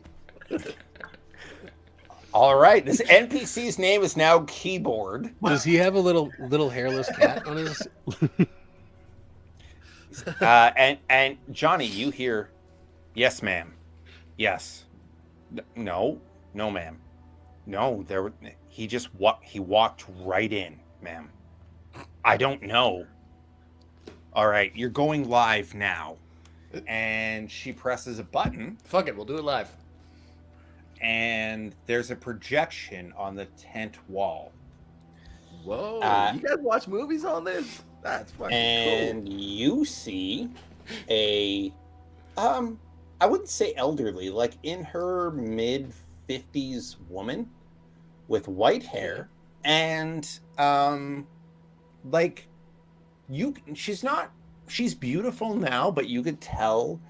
Speaker 1: All right, this NPC's name is now Keyboard.
Speaker 3: Does he have a little hairless cat on his?
Speaker 1: And Johnny, you hear, yes, ma'am. Yes. No, ma'am. No, he walked right in, ma'am. I don't know. All right, you're going live now. And she presses a button.
Speaker 2: Fuck it, we'll do it live.
Speaker 1: And there's a projection on the tent wall.
Speaker 4: Whoa, you guys watch movies on this? That's fucking
Speaker 1: and
Speaker 4: cool.
Speaker 1: You see a I wouldn't say elderly, like in her mid-50s woman with white hair, and like she's beautiful now, but you could tell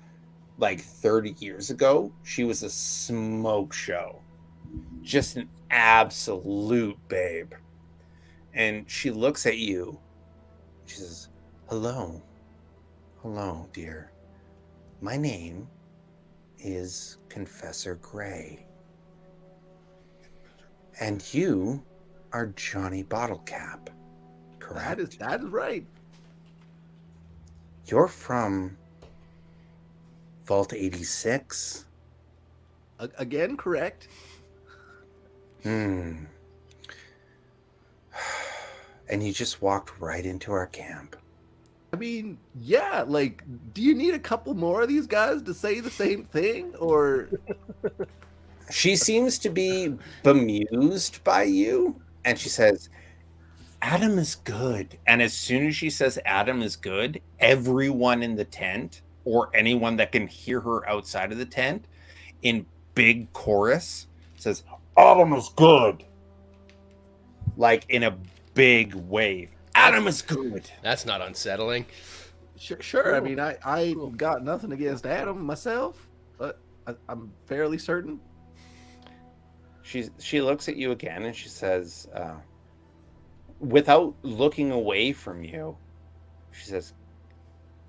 Speaker 1: like 30 years ago, she was a smoke show. Just an absolute babe. And she looks at you. She says, hello. Hello, dear. My name is Confessor Gray. And you are Johnny Bottlecap, correct?
Speaker 4: That is right.
Speaker 1: You're from Vault 86?
Speaker 4: Again, correct.
Speaker 1: And you just walked right into our camp.
Speaker 4: I mean, yeah, like, do you need a couple more of these guys to say the same thing? Or
Speaker 1: She seems to be bemused by you, and she says, Adam is good. And as soon as she says Adam is good, everyone in the tent, or anyone that can hear her outside of the tent, in big chorus, says, Adam is good. Like in a big wave. Adam is good.
Speaker 2: That's not unsettling.
Speaker 4: sure.
Speaker 3: Cool.
Speaker 4: I mean, I
Speaker 3: Cool.
Speaker 4: got nothing against Adam myself, but I'm fairly certain.
Speaker 1: She looks at you again and she says, without looking away from you, she says,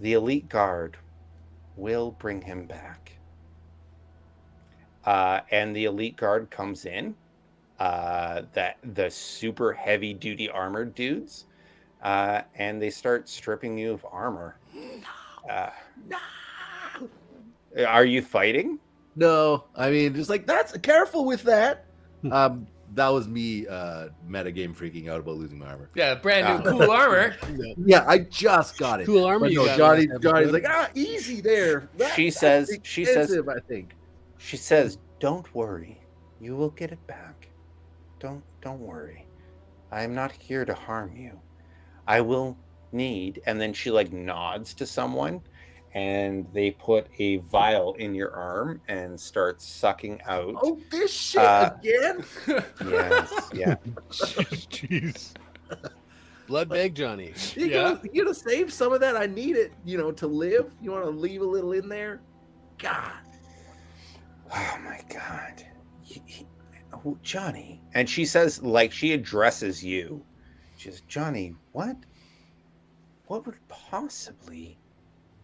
Speaker 1: The elite guard will bring him back. And the elite guard comes in. That the super heavy duty armored dudes, and they start stripping you of armor.
Speaker 4: No.
Speaker 1: Are you fighting?
Speaker 4: No, I mean, just like, that's careful with that. That was me metagame freaking out about losing my armor.
Speaker 2: Yeah, brand new cool armor.
Speaker 4: Yeah, I just got it.
Speaker 3: Cool armor
Speaker 4: But
Speaker 3: you
Speaker 4: no,
Speaker 3: got
Speaker 4: Johnny's
Speaker 3: last episode.
Speaker 4: like, easy there.
Speaker 1: She
Speaker 4: That's
Speaker 1: says,
Speaker 4: expensive, I think.
Speaker 1: she says, don't worry, you will get it back. Don't worry. I am not here to harm you. I will need, and then she like nods to someone, and they put a vial in your arm and start sucking out.
Speaker 4: Oh, this shit again?
Speaker 1: Yes, yeah.
Speaker 3: Jeez. Blood bag Johnny.
Speaker 4: You gonna save some of that? I need it, to live. You want to leave a little in there? God.
Speaker 1: Oh my God. Oh, Johnny. And she says, like, she addresses you. She says, Johnny, what would possibly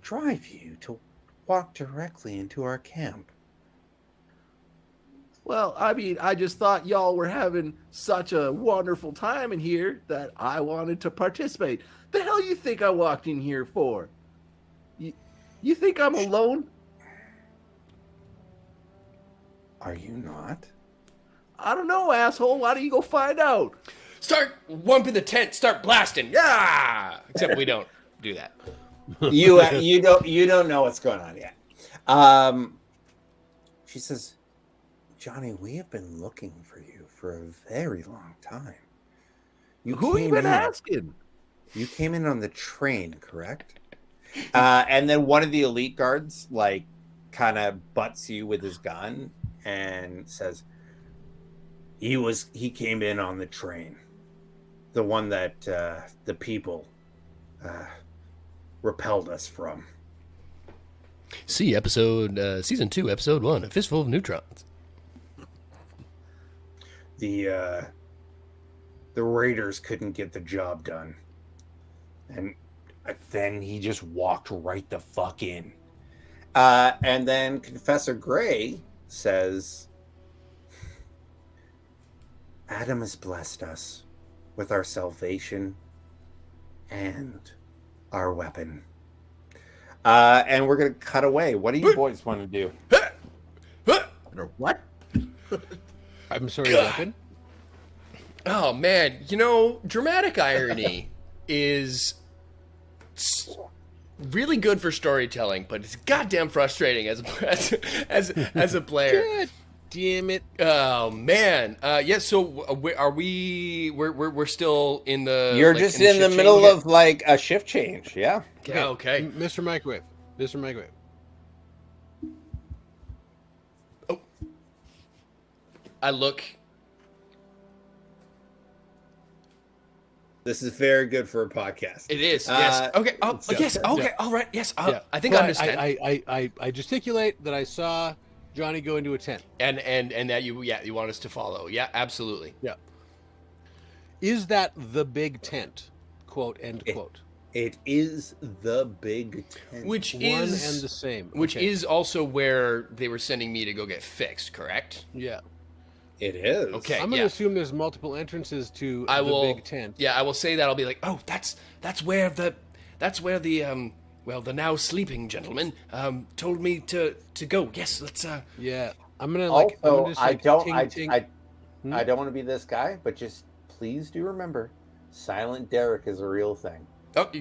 Speaker 1: drive you to walk directly into our camp?
Speaker 4: Well, I mean, I just thought y'all were having such a wonderful time in here that I wanted to participate. The hell you think I walked in here for? You think I'm alone?
Speaker 1: Are you not?
Speaker 4: I don't know, asshole. Why don't you go find out?
Speaker 2: Start wumping the tent. Start blasting. Yeah. Except we don't do that.
Speaker 1: You don't know what's going on yet. She says, Johnny, we have been looking for you for a very long time.
Speaker 4: Who you been asking?
Speaker 1: You came in on the train, correct? And then one of the elite guards like kind of butts you with his gun and says, he came in on the train, the one that the people repelled us from.
Speaker 2: See season 2, episode 1, A Fistful of Neutrons.
Speaker 1: The raiders couldn't get the job done, and then he just walked right the fuck in. And then Confessor Gray says, Adam has blessed us with our salvation and our weapon. And we're going to cut away. What do you boys want to do?
Speaker 4: Or what?
Speaker 3: I'm sorry, weapon.
Speaker 2: Oh, man. Dramatic irony is really good for storytelling, but it's goddamn frustrating as a player.
Speaker 3: God damn it.
Speaker 2: Oh, man. Yeah, so are we... We're still in the...
Speaker 1: You're just in the middle of, like, a shift change, yeah?
Speaker 2: Okay.
Speaker 3: Mr. Microwave.
Speaker 2: Oh. I look...
Speaker 1: This is very good for a podcast.
Speaker 2: It is, yes. Okay, yes, okay,
Speaker 1: yeah.
Speaker 2: all right, yes.
Speaker 3: Yeah.
Speaker 2: I think I
Speaker 3: But
Speaker 2: understand.
Speaker 3: I gesticulate that I saw Johnny go into a tent.
Speaker 2: And that you want us to follow. Yeah, absolutely.
Speaker 3: Yeah. Is that the big tent? Quote, end quote.
Speaker 1: It is the big tent.
Speaker 2: Which
Speaker 3: One
Speaker 2: is
Speaker 3: and the same.
Speaker 2: Which
Speaker 3: Okay.
Speaker 2: is also where they were sending me to go get fixed, correct?
Speaker 3: Yeah.
Speaker 1: It is.
Speaker 2: Okay.
Speaker 3: I'm going to assume there's multiple entrances to the big tent.
Speaker 2: Yeah, I will say that. I'll be like, oh, that's where the now sleeping gentleman told me to go. Yes, let's.
Speaker 3: Yeah. I'm going to like.
Speaker 1: Also,
Speaker 3: I'm gonna just, like,
Speaker 1: I don't want to be this guy, but just please do remember, Silent Derek is a real thing.
Speaker 2: Oh,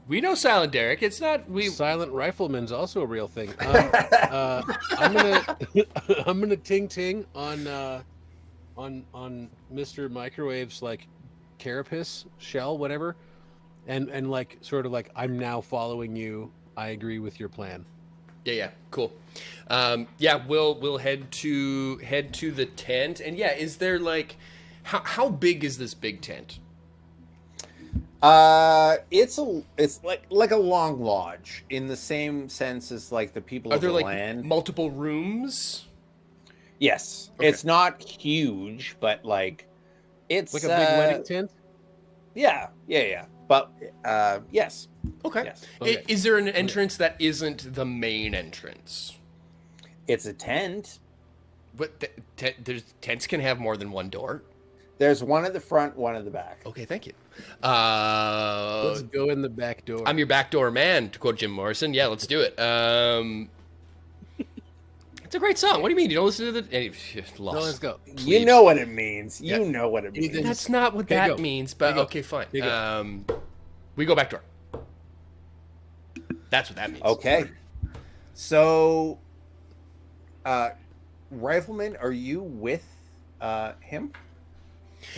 Speaker 2: we know Silent Derek. It's not
Speaker 3: Silent Rifleman's also a real thing. I'm gonna ting ting on Mr. Microwave's like carapace shell, whatever, and like sort of like I'm now following you. I agree with your plan.
Speaker 2: Yeah, cool. We'll head to the tent, and is there like how big is this big tent?
Speaker 1: It's like a long lodge in the same sense as like the people
Speaker 2: Are
Speaker 1: of
Speaker 2: there
Speaker 1: the
Speaker 2: like
Speaker 1: land.
Speaker 2: multiple rooms?
Speaker 1: Yes,
Speaker 2: Okay.
Speaker 1: It's not huge, but like it's
Speaker 3: Like a big wedding tent.
Speaker 1: Yeah. But yes,
Speaker 2: Okay.
Speaker 1: Yes.
Speaker 3: Okay.
Speaker 2: Is there an entrance that isn't the main entrance?
Speaker 1: It's a tent.
Speaker 2: But tents can have more than one door.
Speaker 1: There's one at the front, one at the back.
Speaker 2: Okay, thank you.
Speaker 3: Let's go in the back door.
Speaker 2: I'm your backdoor man, to quote Jim Morrison. Yeah, let's do it. It's a great song. What do you mean? You don't listen to the...
Speaker 3: No, let's go.
Speaker 1: You know what it means. You
Speaker 3: Yeah.
Speaker 1: know what it means.
Speaker 2: That's not what
Speaker 3: Okay,
Speaker 2: that
Speaker 3: go.
Speaker 2: means, but
Speaker 3: go.
Speaker 2: okay, fine.
Speaker 3: Okay, go.
Speaker 2: We go back door. That's what that means.
Speaker 1: Okay. So, Rifleman, are you with him?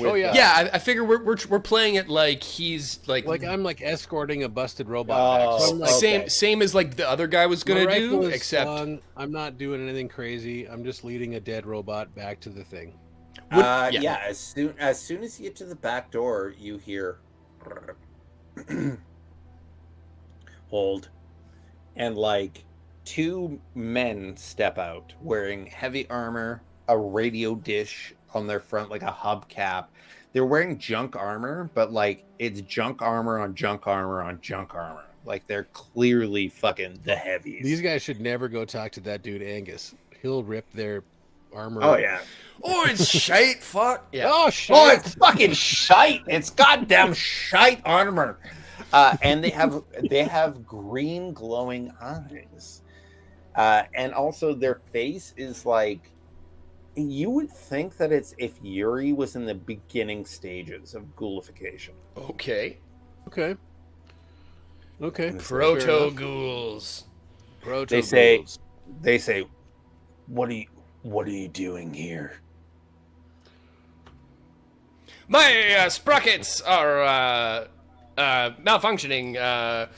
Speaker 3: Oh, yeah.
Speaker 2: Yeah, I figure we're playing it like he's like
Speaker 3: I'm like escorting a busted robot back. So I'm like,
Speaker 1: okay.
Speaker 2: same as like the other guy was
Speaker 3: my
Speaker 2: gonna
Speaker 3: rifle
Speaker 2: do,
Speaker 3: is
Speaker 2: except
Speaker 3: slung. I'm not doing anything crazy. I'm just leading a dead robot back to the thing.
Speaker 2: yeah.
Speaker 1: Yeah. As soon as you get to the back door, you hear hold, and like two men step out wearing heavy armor, a radio dish on their front, like a hubcap. They're wearing junk armor, but like it's junk armor on junk armor on junk armor. Like they're clearly fucking the heavies.
Speaker 3: These guys should never go talk to that dude Angus. He'll rip their armor.
Speaker 1: Oh yeah.
Speaker 2: oh, it's shite. Fuck yeah.
Speaker 3: Oh
Speaker 1: Oh,
Speaker 3: shit!
Speaker 1: it's fucking shite. It's goddamn shite armor. And they have green glowing eyes. And also their face is like, you would think that it's if Yuri was in the beginning stages of ghoulification.
Speaker 2: Okay.
Speaker 3: Okay. Okay.
Speaker 2: Proto ghouls.
Speaker 1: They say, what are you doing here?
Speaker 2: My sprockets are malfunctioning.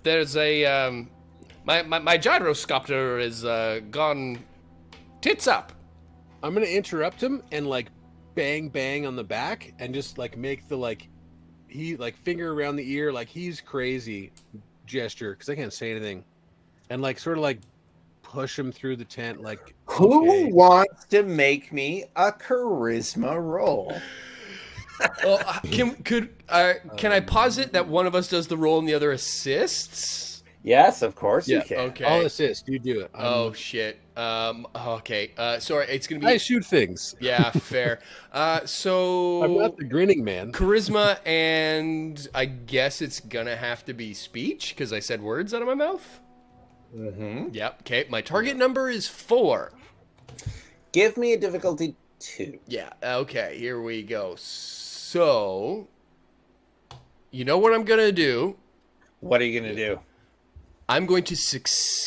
Speaker 2: There's a my gyroscopter is gone tits up.
Speaker 3: I'm gonna interrupt him and like bang bang on the back and just like make the like he like finger around the ear like he's crazy gesture because I can't say anything, and like sort of like push him through the tent like.
Speaker 1: Who
Speaker 3: okay.
Speaker 1: wants to make me a charisma roll?
Speaker 2: Well, can I posit that one of us does the roll and the other assists?
Speaker 1: Yes, of course
Speaker 3: Yeah,
Speaker 1: you can.
Speaker 2: Okay.
Speaker 3: I'll assist. You do it.
Speaker 2: Oh shit. Okay. Sorry, it's gonna be.
Speaker 3: I shoot things.
Speaker 2: Yeah, fair. So
Speaker 3: I'm not the grinning man.
Speaker 2: charisma, and I guess it's gonna have to be speech because I said words out of my mouth.
Speaker 1: Mm-hmm.
Speaker 2: Yep. Okay. My target number is 4.
Speaker 1: Give me a difficulty 2.
Speaker 2: Yeah. Okay. Here we go. So, you know what I'm gonna do?
Speaker 1: What are you gonna do?
Speaker 2: I'm going to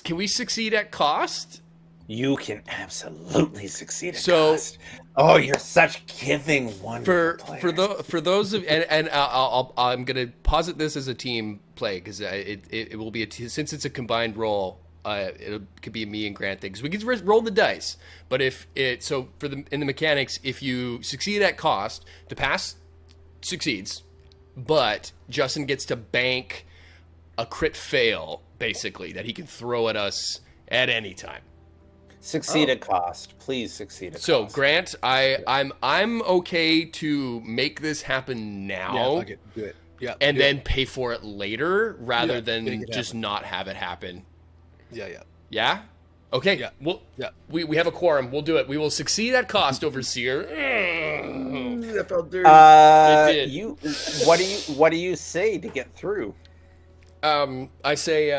Speaker 2: Can we succeed at cost?
Speaker 1: You can absolutely succeed at
Speaker 2: So-
Speaker 1: cost. Oh, you're such giving, wonderful player.
Speaker 2: For those of and I'm gonna posit this as a team play because it will be since it's a combined roll. It could be me and Grant things. We can roll the dice, but if it in the mechanics, if you succeed at cost, the pass succeeds, but Justin gets to bank a crit fail basically that he can throw at us at any time.
Speaker 1: Succeed at cost. Please succeed at
Speaker 2: So
Speaker 1: cost.
Speaker 2: Grant, I'm okay to make this happen now.
Speaker 3: Yeah, fuck it. Do it. Yeah.
Speaker 2: And
Speaker 3: do
Speaker 2: then
Speaker 3: it.
Speaker 2: pay for it later rather
Speaker 3: Yeah,
Speaker 2: than
Speaker 3: make it
Speaker 2: just
Speaker 3: happen.
Speaker 2: not have it happen.
Speaker 3: Yeah.
Speaker 2: Yeah? Okay.
Speaker 3: Yeah.
Speaker 2: Well,
Speaker 3: Yeah.
Speaker 2: we have a quorum. We'll do it. We will succeed at cost, Overseer.
Speaker 4: That felt dirty.
Speaker 2: It did.
Speaker 1: What do you say to get through?
Speaker 2: I say,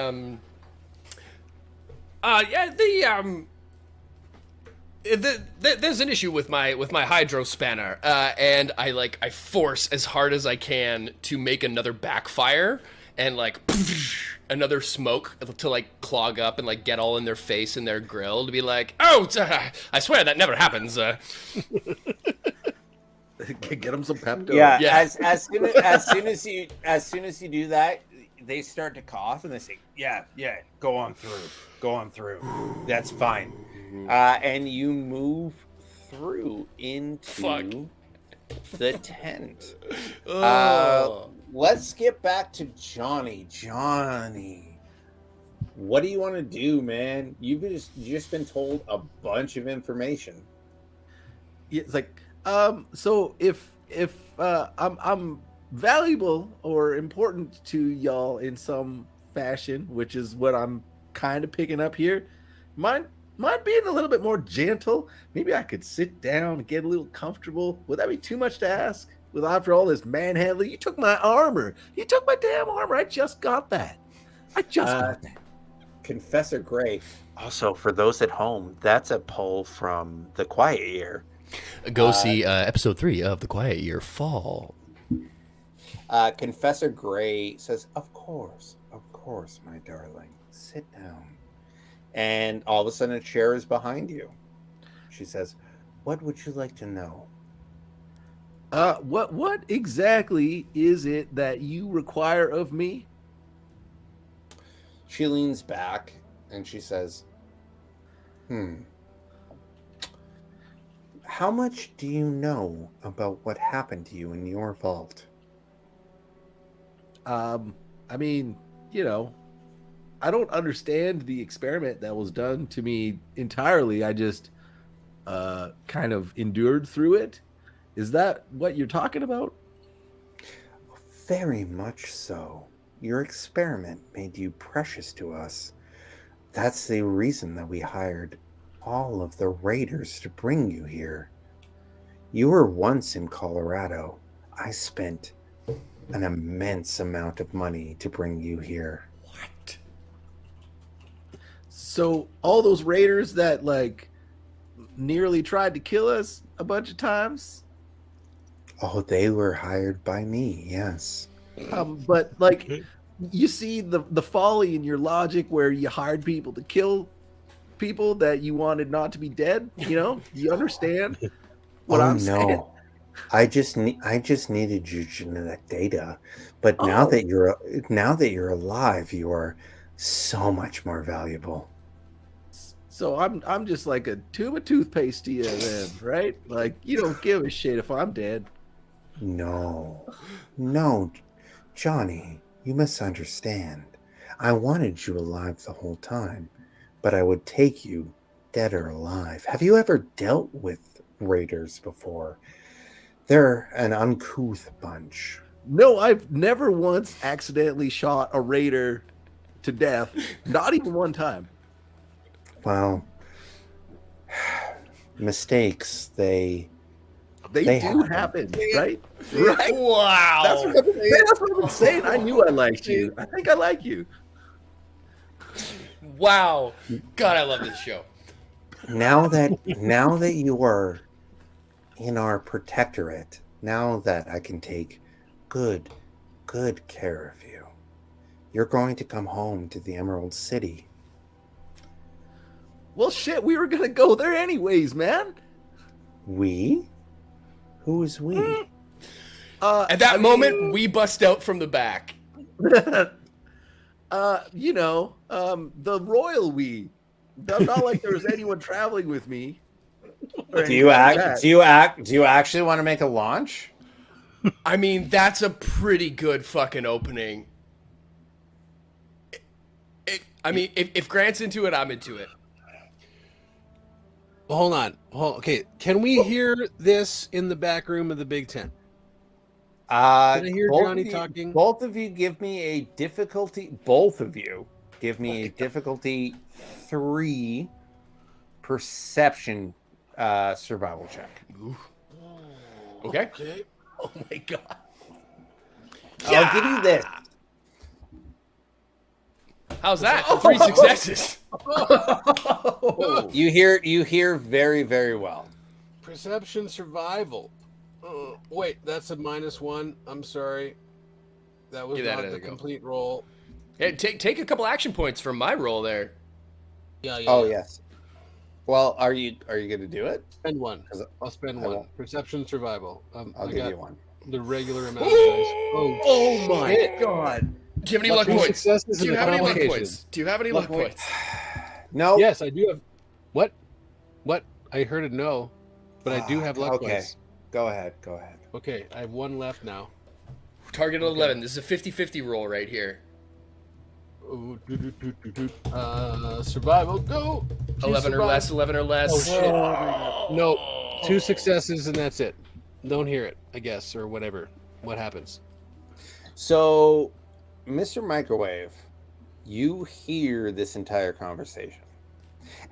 Speaker 2: there's an issue with my hydro spanner, and I force as hard as I can to make another backfire and another smoke to like clog up and like get all in their face and their grill to be like, oh, I swear that never happens.
Speaker 4: Get him some Pepto.
Speaker 1: Yeah.
Speaker 2: Yeah.
Speaker 1: As soon as you do that, they start to cough and they say, "Yeah, go on through. That's fine." And you move through into
Speaker 2: Fuck.
Speaker 1: the tent.
Speaker 2: Oh.
Speaker 1: Let's get back to Johnny. Johnny, what do you want to do, man? You've just been told a bunch of information.
Speaker 4: Yeah, it's like, so if I'm valuable or important to y'all in some fashion, which is what I'm kind of picking up here. Mind being a little bit more gentle? Maybe I could sit down and get a little comfortable. Would that be too much to ask? With after all this manhandling, you took my armor. You took my damn armor. I just got that. Got that.
Speaker 1: Confessor Gray. Also, for those at home, that's a poll from The Quiet Year.
Speaker 2: Go see episode 3 of The Quiet Year Fall.
Speaker 1: Confessor Gray says, of course, my darling. Sit down. And all of a sudden a chair is behind you. She says, what would you like to know?
Speaker 4: What exactly is it that you require of me?
Speaker 1: She leans back and she says, how much do you know about what happened to you in your vault?
Speaker 4: I mean, I don't understand the experiment that was done to me entirely. I just kind of endured through it. Is that what you're talking about?
Speaker 1: Very much so. Your experiment made you precious to us. That's the reason that we hired all of the raiders to bring you here. You were once in Colorado. I spent an immense amount of money to bring you here.
Speaker 2: What?
Speaker 4: So all those raiders that nearly tried to kill us a bunch of times?
Speaker 1: Oh, they were hired by me, yes.
Speaker 4: But you see the folly in your logic where you hired people to kill people that you wanted not to be dead. Do you understand what I'm saying?
Speaker 1: I just needed your genetic data, but now that you're alive, you are so much more valuable.
Speaker 4: So I'm just like a tube of toothpaste to you then, right? You don't give a shit if I'm dead.
Speaker 1: No, Johnny, you misunderstand. I wanted you alive the whole time, but I would take you dead or alive. Have you ever dealt with raiders before? They're an uncouth bunch.
Speaker 4: No, I've never once accidentally shot a raider to death. Not even one time.
Speaker 1: Well, mistakes, they
Speaker 4: do happen, right? Right?
Speaker 2: Wow.
Speaker 4: That's what I'm saying. I knew I liked you. I think I like you.
Speaker 2: Wow. God, I love this show.
Speaker 1: Now that you are in our protectorate, now that I can take good care of you, you're going to come home to the Emerald City.
Speaker 4: Well, shit, we were going to go there anyways, man.
Speaker 1: We? Who is we?
Speaker 2: At that moment, we bust out from the back.
Speaker 4: The royal we. Not like there was anyone traveling with me.
Speaker 1: Do you actually want to make a launch?
Speaker 2: I mean, that's a pretty good fucking opening. If Grant's into it, I'm into it.
Speaker 3: Hold on. Okay, can we hear this in the back room of the Big Tent? Can I hear Johnny talking?
Speaker 1: Both of you give me a difficulty. Both of you give me a difficulty 3 perception survival check.
Speaker 2: Ooh. Okay.
Speaker 4: Oh my god.
Speaker 1: I'll give you this.
Speaker 2: How's that? 3 successes.
Speaker 1: You hear very, very well.
Speaker 3: Perception survival. Wait, that's a -1. I'm sorry. That was not the complete roll.
Speaker 2: Hey, take a couple action points from my roll there.
Speaker 3: Yeah.
Speaker 1: Yes. Well, are you going to do it?
Speaker 3: Spend 1. I'll spend 1. Perception survival.
Speaker 1: I'll give you 1.
Speaker 3: The regular amount of dice.
Speaker 4: Oh my god.
Speaker 2: Do you have any luck points? Do you have any luck points?
Speaker 1: No.
Speaker 3: Yes, I do have. What? I heard a no, but I do have luck points.
Speaker 1: Go ahead.
Speaker 3: Okay, I have 1 left now.
Speaker 2: Target 11. This is a 50-50 roll right here.
Speaker 3: Survival, go!
Speaker 2: 11 or less.
Speaker 3: Oh, shit. No, 2 successes and that's it. Don't hear it, I guess, or whatever. What happens?
Speaker 1: So, Mr. Microwave, you hear this entire conversation,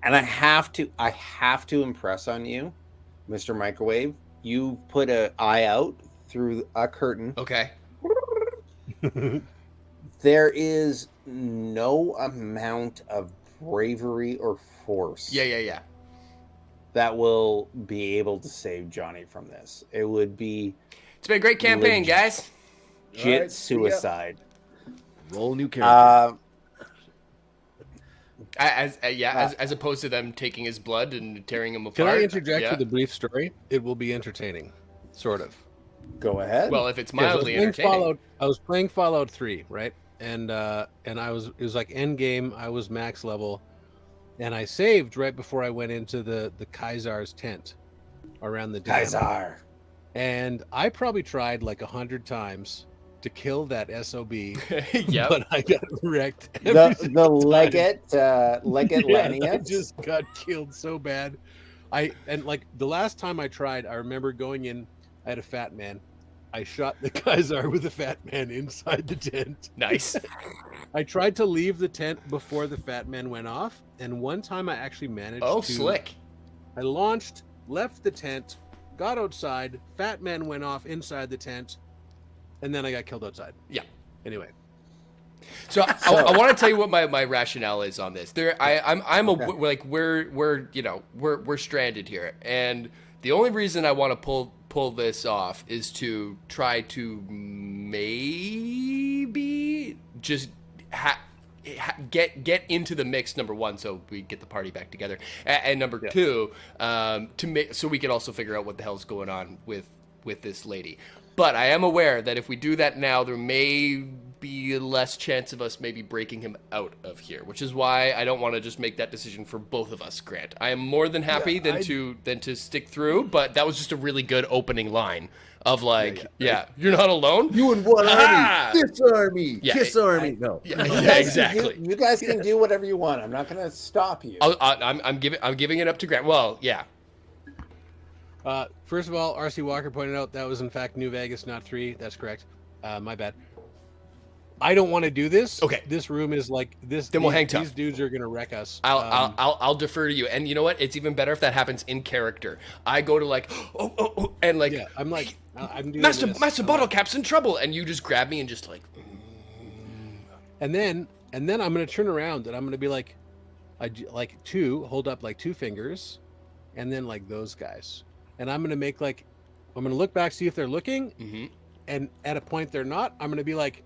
Speaker 1: and I have to impress on you, Mr. Microwave. You put an eye out through a curtain.
Speaker 2: Okay.
Speaker 1: There is no amount of bravery or force.
Speaker 2: Yeah.
Speaker 1: That will be able to save Johnny from this. It would be.
Speaker 2: It's been a great campaign, guys.
Speaker 1: Legit
Speaker 4: Alright,
Speaker 1: suicide.
Speaker 4: Roll new character.
Speaker 2: As opposed to them taking his blood and tearing him apart.
Speaker 3: Can I interject
Speaker 2: Yeah.
Speaker 3: with a brief story? It will be entertaining, sort of.
Speaker 1: Go ahead.
Speaker 2: Well, if it's
Speaker 3: Yeah, so
Speaker 2: mildly entertaining.
Speaker 3: I was playing it was like end game. I was max level, and I saved right before I went into the Kaisar's tent around the dam.
Speaker 1: Kaiser.
Speaker 3: And I probably tried like 100 times to kill that SOB,
Speaker 2: Yep.
Speaker 3: but I got wrecked.
Speaker 1: The Legate
Speaker 3: Yeah,
Speaker 1: Lanius.
Speaker 3: I just got killed so bad. Like the last time I tried, I remember going in. I had a fat man. I shot the Kaiser with a fat man inside the tent.
Speaker 2: Nice.
Speaker 3: I tried to leave the tent before the fat man went off, and one time I actually managed
Speaker 2: Oh,
Speaker 3: to.
Speaker 2: slick.
Speaker 3: I launched, left the tent, got outside. Fat man went off inside the tent, and then I got killed outside.
Speaker 2: Yeah.
Speaker 3: Anyway,
Speaker 2: So I want to tell you what my rationale is on this. I'm
Speaker 1: Okay.
Speaker 2: like we're stranded here, and the only reason I want to pull this off is to try to maybe just get into the mix, number one, so we get the party back together, and number two, to make so we can also figure out what the hell's going on with this lady. But I am aware that if we do that now, there may be less chance of us maybe breaking him out of here, which is why I don't want to just make that decision for both of us, Grant. I am more than happy than to stick through, but that was just a really good opening line of like, you're not alone.
Speaker 4: You and what
Speaker 2: Ah!
Speaker 4: army? This army.
Speaker 2: Yeah,
Speaker 4: Kiss army. No.
Speaker 2: Yeah,
Speaker 1: You guys
Speaker 2: exactly.
Speaker 1: can do- you guys can do whatever you want. I'm not going to stop you.
Speaker 2: I'm giving it up to Grant. Well, yeah.
Speaker 3: first of all, RC Walker pointed out that was in fact New Vegas, not 3. That's correct. My bad. I don't want to do this.
Speaker 2: Okay.
Speaker 3: This room is like this.
Speaker 2: Then we'll hang
Speaker 3: These
Speaker 2: tough.
Speaker 3: dudes are gonna wreck us.
Speaker 2: I'll defer to you. And you know what? It's even better if that happens in character. I go to like, and like,
Speaker 3: Yeah, I'm like, I'm doing
Speaker 2: Master
Speaker 3: this.
Speaker 2: Bottle Cap's in trouble, and you just grab me and just like,
Speaker 3: And then I'm gonna turn around and I'm gonna be like, hold up like 2 fingers, and then like those guys, and I'm gonna make like, I'm gonna look back, see if they're looking, and at a point they're not, I'm gonna be like,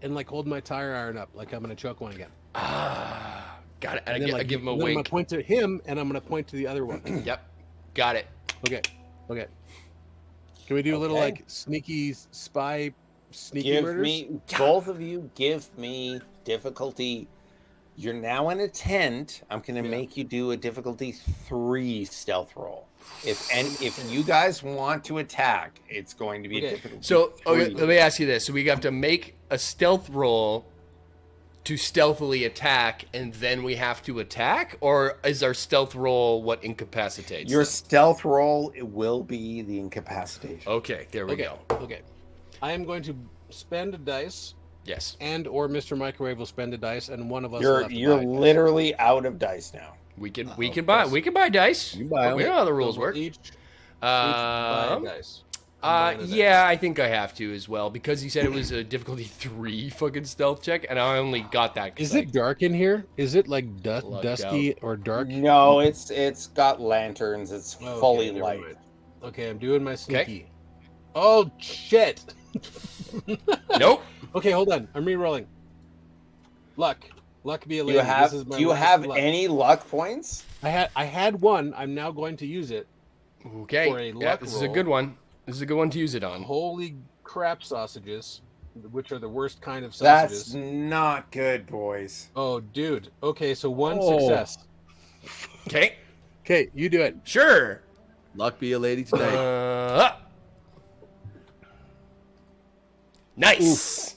Speaker 3: and like hold my tire iron up, like I'm gonna choke one again.
Speaker 2: got it.
Speaker 3: And
Speaker 2: And
Speaker 3: then,
Speaker 2: I give him a
Speaker 3: then I'm gonna
Speaker 2: wink.
Speaker 3: point to him, and I'm gonna point to the other one.
Speaker 2: Yep, got it.
Speaker 3: Okay. Can we do a little
Speaker 1: Okay.
Speaker 3: like sneaky sneaky
Speaker 1: Give
Speaker 3: murders?
Speaker 1: me, both of you, give me difficulty. You're now in a tent. I'm going to make you do a difficulty 3 stealth roll. If you guys want to attack, it's going to be a difficulty
Speaker 2: So
Speaker 1: 3.
Speaker 2: let me ask you this: so we have to make a stealth roll to stealthily attack, and then we have to attack, or is our stealth roll what incapacitates?
Speaker 1: Your
Speaker 2: them?
Speaker 1: stealth roll, it will be the incapacitation.
Speaker 2: Okay, there we go.
Speaker 3: Okay. I am going to spend a dice,
Speaker 2: Yes.
Speaker 3: and or Mr. Microwave will spend a dice, and one of us will have to
Speaker 1: You're
Speaker 3: buy a dice.
Speaker 1: literally out of dice now.
Speaker 2: We can buy dice.
Speaker 4: You buy 'em.
Speaker 2: We know how the rules
Speaker 3: We'll
Speaker 2: work.
Speaker 3: Each buy a
Speaker 2: Um,
Speaker 3: dice. I'm buying a dice.
Speaker 2: I think I have to as well, because he said it was a difficulty 3 fucking stealth check, and I only got that. 'cause
Speaker 3: Is it dark in here? Is it like
Speaker 2: Lucked
Speaker 3: dusky or dark?
Speaker 1: No, it's got lanterns. It's
Speaker 3: Okay,
Speaker 1: fully
Speaker 3: never
Speaker 1: light.
Speaker 3: mind. Okay, I'm doing my sneaky. Oh shit!
Speaker 2: Nope.
Speaker 3: Okay, hold on. I'm re-rolling. Luck be a
Speaker 1: Do
Speaker 3: lady.
Speaker 1: you have
Speaker 3: This is my
Speaker 1: do you
Speaker 3: last
Speaker 1: have
Speaker 3: luck.
Speaker 1: any luck points?
Speaker 3: I had one. I'm now going to use it.
Speaker 2: Okay.
Speaker 3: For a
Speaker 2: Yeah,
Speaker 3: luck
Speaker 2: this is a
Speaker 3: roll.
Speaker 2: good one. This is a good one to use it on.
Speaker 3: Holy crap sausages, which are the worst kind of
Speaker 1: That's
Speaker 3: sausages.
Speaker 1: not good, boys.
Speaker 3: Oh, dude. Okay, so one
Speaker 4: Oh.
Speaker 3: success.
Speaker 2: Okay.
Speaker 3: Okay, you do it.
Speaker 2: Sure.
Speaker 4: Luck be a lady tonight.
Speaker 2: Nice.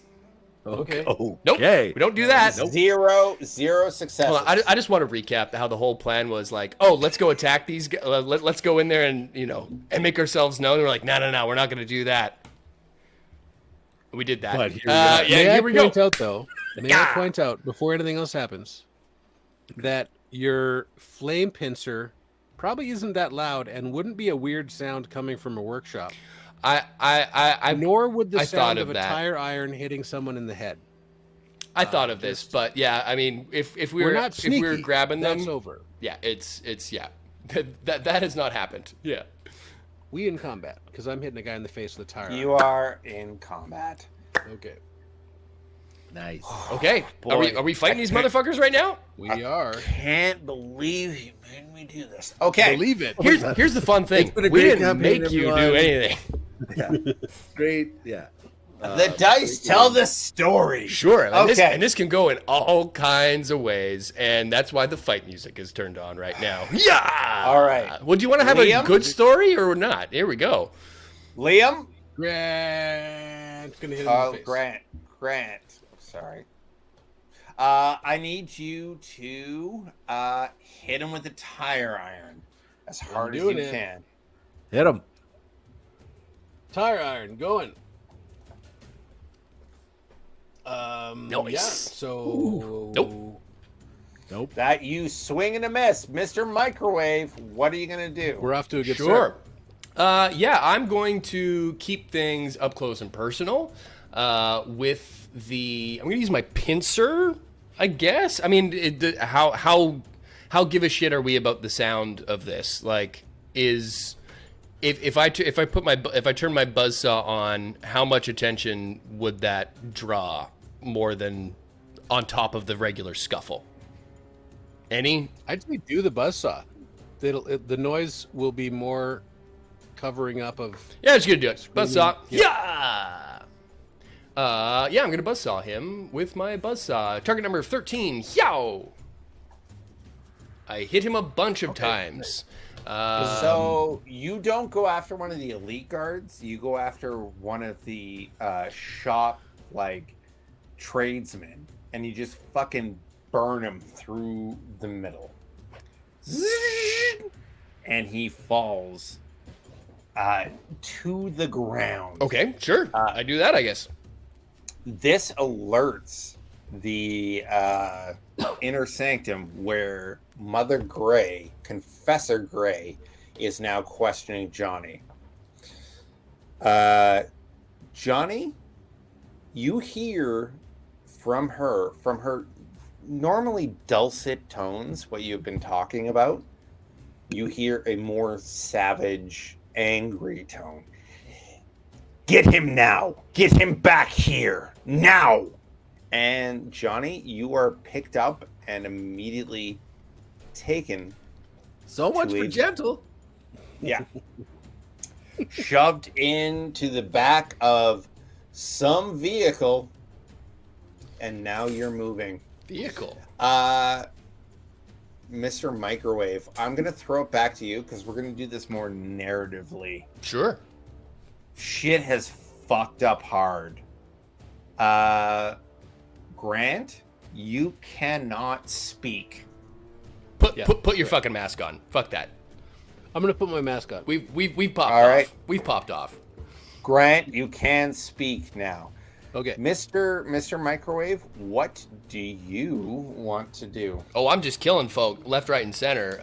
Speaker 3: Okay.
Speaker 4: Oh,
Speaker 2: Nope.
Speaker 4: okay.
Speaker 2: We don't do that.
Speaker 1: Zero successes.
Speaker 2: Hold on, I just want to recap how the whole plan was like, oh, let's go attack these guys. Let's go in there and, and make ourselves known. And we're like, no, we're not going to do that. We did that.
Speaker 4: But here we go.
Speaker 2: yeah, here we go.
Speaker 3: May I point out, before anything else happens, that your flame pincer probably isn't that loud and wouldn't be a weird sound coming from a workshop. Nor would the sound of a tire iron hitting someone in the head.
Speaker 2: I thought of this, but yeah, I mean, if we
Speaker 3: we're not sneaky,
Speaker 2: if we were grabbing them,
Speaker 3: that's over.
Speaker 2: Yeah, it's yeah, that has not happened. Yeah,
Speaker 3: we in combat because I'm hitting a guy in the face with a tire.
Speaker 1: You are in combat.
Speaker 3: Okay.
Speaker 4: Nice.
Speaker 2: Okay. Are we fighting these motherfuckers right now?
Speaker 3: We are.
Speaker 1: Can't believe you made me do this. Okay.
Speaker 3: Believe it.
Speaker 2: Here's the fun thing. We didn't make you do anything.
Speaker 4: Yeah. Great. Yeah.
Speaker 1: The dice tell the story.
Speaker 2: Sure. And
Speaker 1: Okay.
Speaker 2: this can go in all kinds of ways, and that's why the fight music is turned on right now. Yeah.
Speaker 1: All right.
Speaker 2: Well, do you want to have
Speaker 1: Liam?
Speaker 2: a good story or not? Here we go.
Speaker 1: Liam?
Speaker 3: Grant's gonna hit him in the face.
Speaker 1: Grant. Sorry. I need you to hit him with a tire iron as hard as you can.
Speaker 4: Hit him.
Speaker 3: Tire iron going.
Speaker 2: Nice.
Speaker 3: Yeah. So
Speaker 2: Nope.
Speaker 1: That you swing and a miss, Mr. Microwave. What are you gonna do?
Speaker 3: We're off to a good
Speaker 2: Sure.
Speaker 3: start.
Speaker 2: Yeah, I'm going to keep things up close and personal. I'm going to use my pincer, I guess. I mean, how give a shit are we about the sound of this? Like, if I turn my buzzsaw on, how much attention would that draw more than on top of the regular scuffle? Any?
Speaker 3: I'd say do the buzzsaw. The noise will be more covering up of.
Speaker 2: Yeah, it's gonna do it. Buzzsaw.
Speaker 3: Yeah.
Speaker 2: Yeah, I'm gonna buzzsaw him with my buzzsaw. Target number 13. Yow! I hit him a bunch of times.
Speaker 1: So you don't go after one of the elite guards. You go after one of the shop tradesmen, and you just fucking burn him through the middle. And he falls to the ground.
Speaker 2: Okay, sure. I do that, I guess.
Speaker 1: This alerts the inner sanctum where Mother Gray, Confessor Gray, is now questioning Johnny. Johnny, you hear from her normally dulcet tones, what you've been talking about, you hear a more savage, angry tone. Get him now! Get him back here! Now! And Johnny, you are picked up and immediately taken.
Speaker 4: So much for gentle.
Speaker 1: Yeah. Shoved into the back of some vehicle, and now you're moving.
Speaker 2: Vehicle.
Speaker 1: Mr. Microwave, I'm going to throw it back to you because we're going to do this more narratively.
Speaker 2: Sure.
Speaker 1: Shit has fucked up hard. Grant, you cannot speak.
Speaker 2: Put your fucking mask on. Fuck that.
Speaker 3: I'm gonna put my mask on.
Speaker 2: We've popped
Speaker 1: All
Speaker 2: off.
Speaker 1: right.
Speaker 2: We've popped off.
Speaker 1: Grant, you can speak now.
Speaker 3: Okay.
Speaker 1: Mr. Microwave, what do you want to do?
Speaker 2: Oh, I'm just killing folk left, right, and center.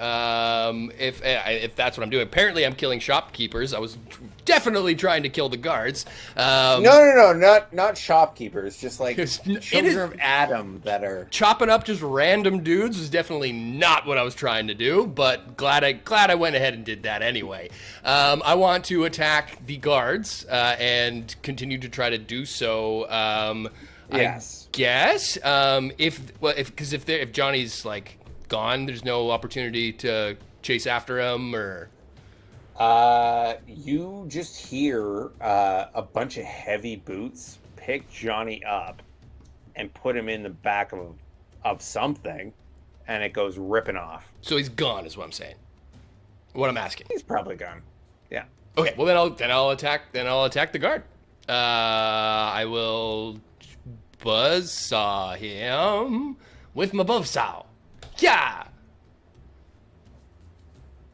Speaker 2: If that's what I'm doing. Apparently, I'm killing shopkeepers. I was definitely trying to kill the guards.
Speaker 1: No, not shopkeepers. Just like
Speaker 2: It is-
Speaker 1: children of Adam that are.
Speaker 2: Chopping up just random dudes was definitely not what I was trying to do, but glad I went ahead and did that anyway. I want to attack the guards and continue to try to do so.
Speaker 1: Yes.
Speaker 2: I guess if Johnny's like gone, there's no opportunity to chase after him or.
Speaker 1: You just hear a bunch of heavy boots pick Johnny up and put him in the back of something, and it goes ripping off.
Speaker 2: So he's gone, is what I'm saying. What I'm asking.
Speaker 1: He's probably gone. Yeah.
Speaker 2: Okay. Well, then I'll attack the guard. I will buzzsaw him with my buzzsaw. Yeah.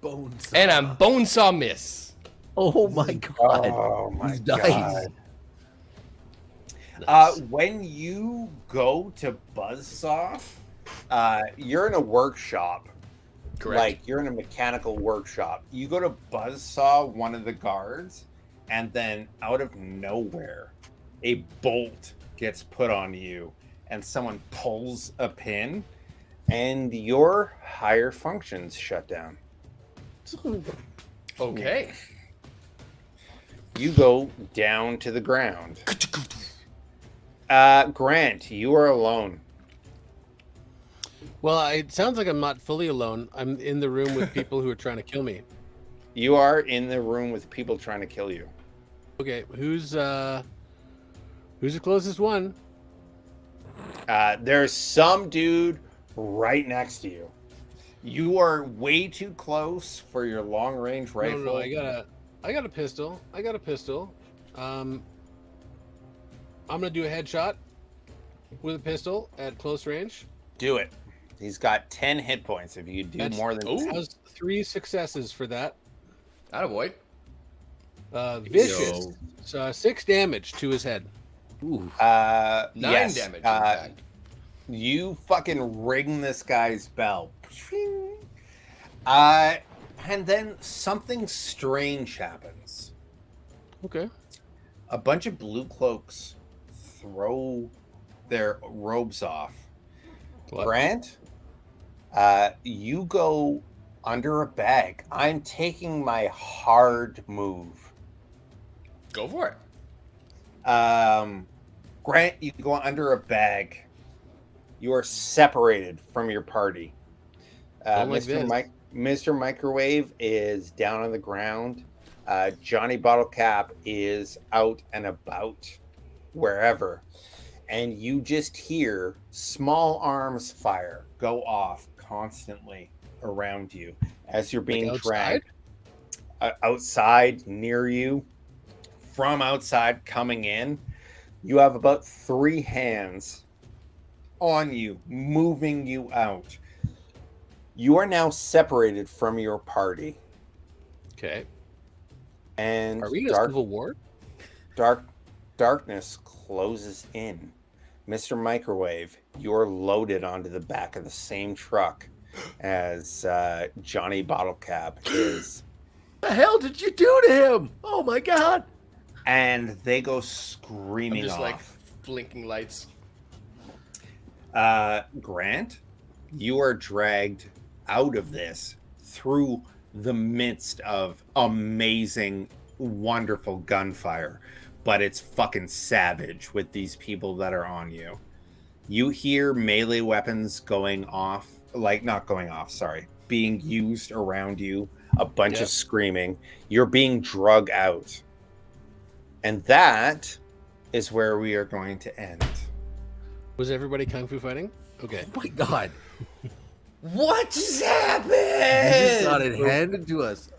Speaker 4: Bonesaw.
Speaker 2: And I'm bonesaw miss.
Speaker 4: Oh my god.
Speaker 1: Oh my
Speaker 4: These
Speaker 1: god.
Speaker 4: dice.
Speaker 3: Nice.
Speaker 1: When you go to buzzsaw, you're in a workshop.
Speaker 2: Correct.
Speaker 1: Like you're in a mechanical workshop. You go to buzzsaw one of the guards, and then out of nowhere, a bolt gets put on you, and someone pulls a pin, and your higher functions shut down.
Speaker 2: Okay.
Speaker 1: You go down to the ground. Grant, you are alone.
Speaker 3: Well, it sounds like I'm not fully alone. I'm in the room with people who are trying to kill me.
Speaker 1: You are in the room with people trying to kill you.
Speaker 3: Okay, who's the closest one?
Speaker 1: There's some dude right next to you. You are way too close for your long range rifle.
Speaker 3: No, I got a pistol. I'm gonna do a headshot with a pistol at close range.
Speaker 1: Do it. He's got 10 hit points. If you do more than
Speaker 2: Ooh.
Speaker 3: Has 3 successes for that.
Speaker 2: Attaboy.
Speaker 3: Vicious. So 6 damage to his head.
Speaker 4: Ooh.
Speaker 2: 9
Speaker 1: yes,
Speaker 2: damage, in fact.
Speaker 1: You fucking ring this guy's bell. And then something strange happens.
Speaker 3: Okay.
Speaker 1: A bunch of blue cloaks throw their robes off.
Speaker 3: What?
Speaker 1: Grant, you go under a bag. I'm taking my hard move.
Speaker 2: Go for it.
Speaker 1: Grant, you go under a bag. You are separated from your party.
Speaker 3: Don't like this.
Speaker 1: Mr. Microwave is down on the ground. Johnny Bottlecap is out and about wherever. And you just hear small arms fire go off constantly around you as you're being
Speaker 3: outside?
Speaker 1: dragged outside near you. From outside coming in, you have about 3 hands on you, moving you out. You are now separated from your party.
Speaker 3: Okay.
Speaker 1: And
Speaker 3: Are we in a civil war?
Speaker 1: darkness closes in. Mr. Microwave, you're loaded onto the back of the same truck as Johnny Bottlecap is.
Speaker 4: What the hell did you do to him? Oh my god!
Speaker 1: And they go
Speaker 2: I'm
Speaker 1: screaming
Speaker 2: just
Speaker 1: off.
Speaker 2: like blinking lights.
Speaker 1: Grant, you are dragged out of this through the midst of amazing, wonderful gunfire, but it's fucking savage with these people that are on you. You hear melee weapons going off, like not going off, sorry, being used around you, a bunch of screaming. You're being drug out. And that is where we are going to end.
Speaker 3: Was everybody kung fu fighting? Okay.
Speaker 4: Oh my god!
Speaker 2: What just happened?
Speaker 4: You just got it handed to us.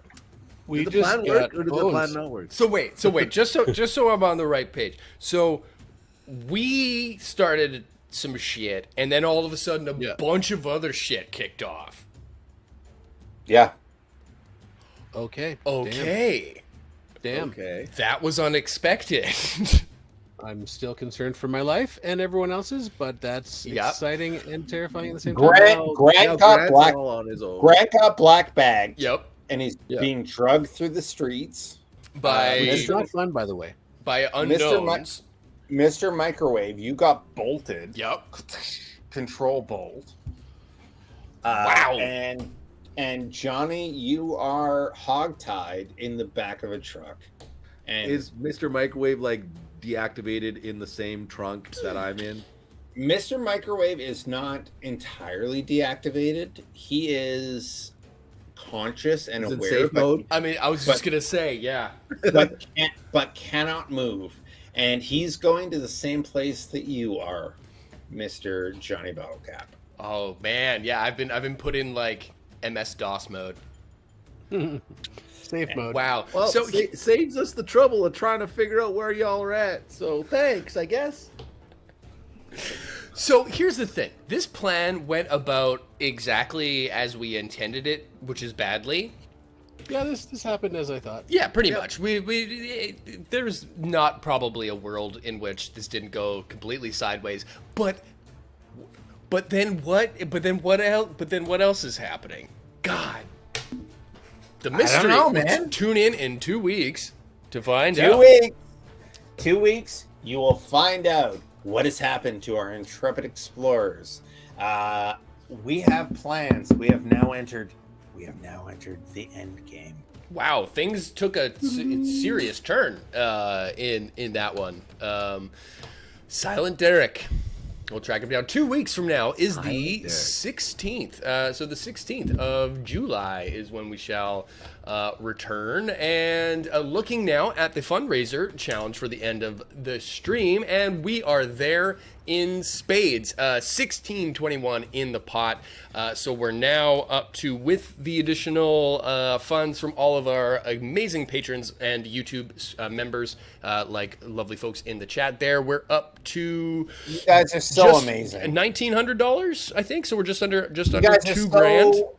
Speaker 3: We
Speaker 4: Did the
Speaker 3: just
Speaker 4: plan work
Speaker 3: got
Speaker 4: or did the
Speaker 3: owned.
Speaker 4: plan not work?
Speaker 2: So wait, just so I'm on the right page. So we started some shit, and then all of a sudden a bunch of other shit kicked off.
Speaker 1: Yeah.
Speaker 3: Okay.
Speaker 2: Okay.
Speaker 3: Damn.
Speaker 4: Okay.
Speaker 2: That was unexpected.
Speaker 3: I'm still concerned for my life and everyone else's, but that's
Speaker 2: Yep.
Speaker 3: exciting and terrifying at the same time.
Speaker 1: Grant
Speaker 4: Now
Speaker 1: got
Speaker 4: Grant's
Speaker 1: black.
Speaker 4: all on his own.
Speaker 1: Grant got black bagged.
Speaker 2: Yep.
Speaker 1: And he's
Speaker 3: Yeah.
Speaker 1: being drugged through the streets.
Speaker 2: By
Speaker 3: It's not fun, by the way.
Speaker 2: by unknowns.
Speaker 1: Mr. Microwave, you got bolted.
Speaker 2: Yep.
Speaker 1: Control bolt.
Speaker 2: Wow.
Speaker 1: And Johnny, you are hogtied in the back of a truck. And
Speaker 4: Is Mr. Microwave like deactivated in the same trunk that I'm in?
Speaker 1: Mr. Microwave is not entirely deactivated. He is conscious and
Speaker 4: He's in
Speaker 1: aware,
Speaker 4: safe mode?
Speaker 2: I mean, I was just gonna say, yeah.
Speaker 1: but cannot move. And he's going to the same place that you are, Mr. Johnny Bottlecap.
Speaker 2: Oh man, yeah. I've been put in like MS DOS mode.
Speaker 3: Safe mode.
Speaker 2: Wow.
Speaker 4: Well,
Speaker 2: so
Speaker 4: saves us the trouble of trying to figure out where y'all are at. So thanks, I guess.
Speaker 2: So here's the thing. This plan went about exactly as we intended it, which is badly.
Speaker 3: Yeah, this happened as I thought.
Speaker 2: Yeah, pretty much. There's not probably a world in which this didn't go completely sideways, but then what? But then what else? But then what else is happening? God, the mystery.
Speaker 1: I don't know, man.
Speaker 2: Tune in 2 weeks to find
Speaker 1: 2
Speaker 2: out.
Speaker 1: weeks. 2 weeks, you will find out what has happened to our intrepid explorers. We have plans. We have now entered the end game.
Speaker 2: Wow, things took a serious turn in that one. Silent Derek. We'll track him down. 2 weeks from now is the 16th. So the 16th of July is when we shall return. And looking now at the fundraiser challenge for the end of the stream. And we are there in spades. 1621 in the pot. So we're now up to, with the additional funds from all of our amazing patrons and YouTube members, like lovely folks in the chat there, we're up to...
Speaker 1: You guys are so amazing.
Speaker 2: $1,900, I think. So we're just under
Speaker 1: You guys are
Speaker 2: $2,000.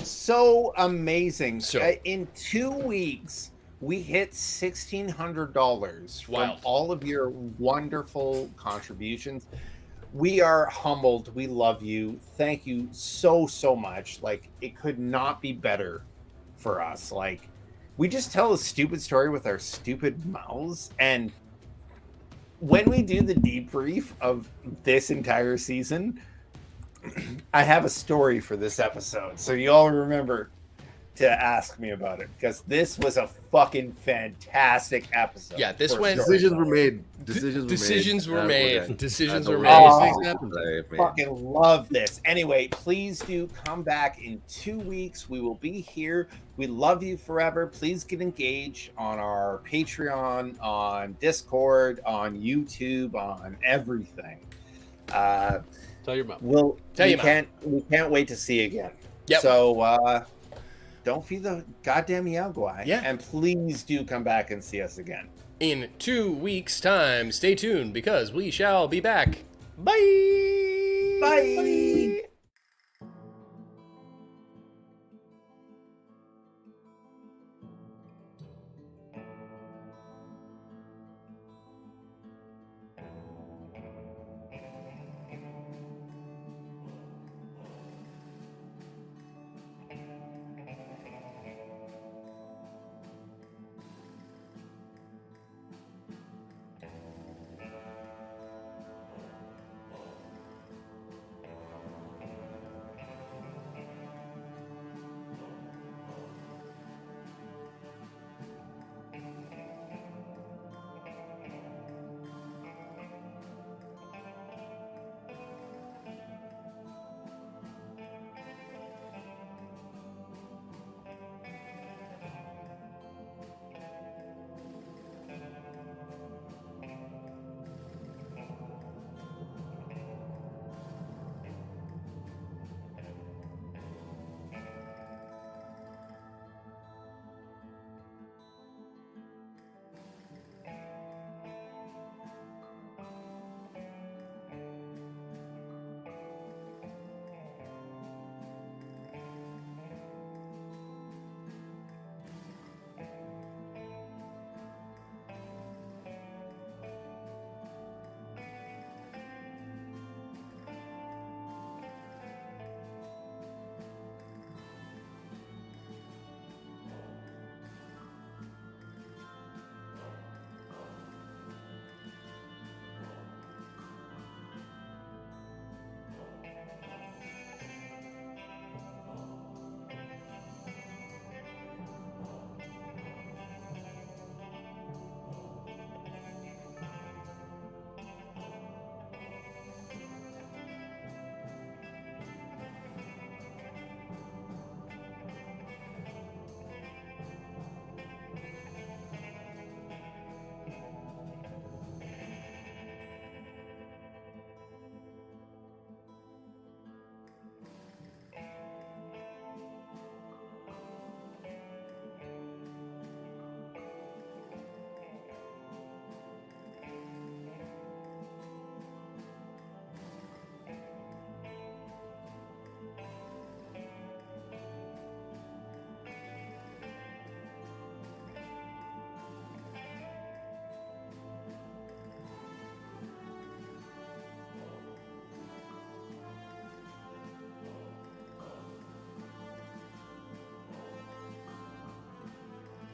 Speaker 1: So amazing.
Speaker 2: So-
Speaker 1: in 2 weeks, we hit $1,600 from
Speaker 2: Wow.
Speaker 1: all of your wonderful contributions. We are humbled. We love you. Thank you so much. Like, it could not be better for us. Like, we just tell a stupid story with our stupid mouths, and when we do the debrief of this entire season, I have a story for this episode, so you all remember to ask me about it, because this was a fucking fantastic episode.
Speaker 2: Yeah, this
Speaker 1: for
Speaker 2: went-
Speaker 1: sure.
Speaker 4: Decisions were made.
Speaker 2: Decisions were
Speaker 4: We're
Speaker 2: made.
Speaker 4: done.
Speaker 2: Decisions
Speaker 4: I
Speaker 2: were
Speaker 4: know
Speaker 2: made.
Speaker 4: these
Speaker 1: Oh,
Speaker 4: things happen.
Speaker 1: Fucking love this. Anyway, please do come back in 2 weeks. We will be here. We love you forever. Please get engaged on our Patreon, on Discord, on YouTube, on everything.
Speaker 3: Tell your mom.
Speaker 1: We can't wait to see you again.
Speaker 2: Yep.
Speaker 1: So don't feed the goddamn Yaguai.
Speaker 2: Yeah.
Speaker 1: And please do come back and see us again.
Speaker 2: In 2 weeks' time, stay tuned because we shall be back. Bye.
Speaker 1: Bye.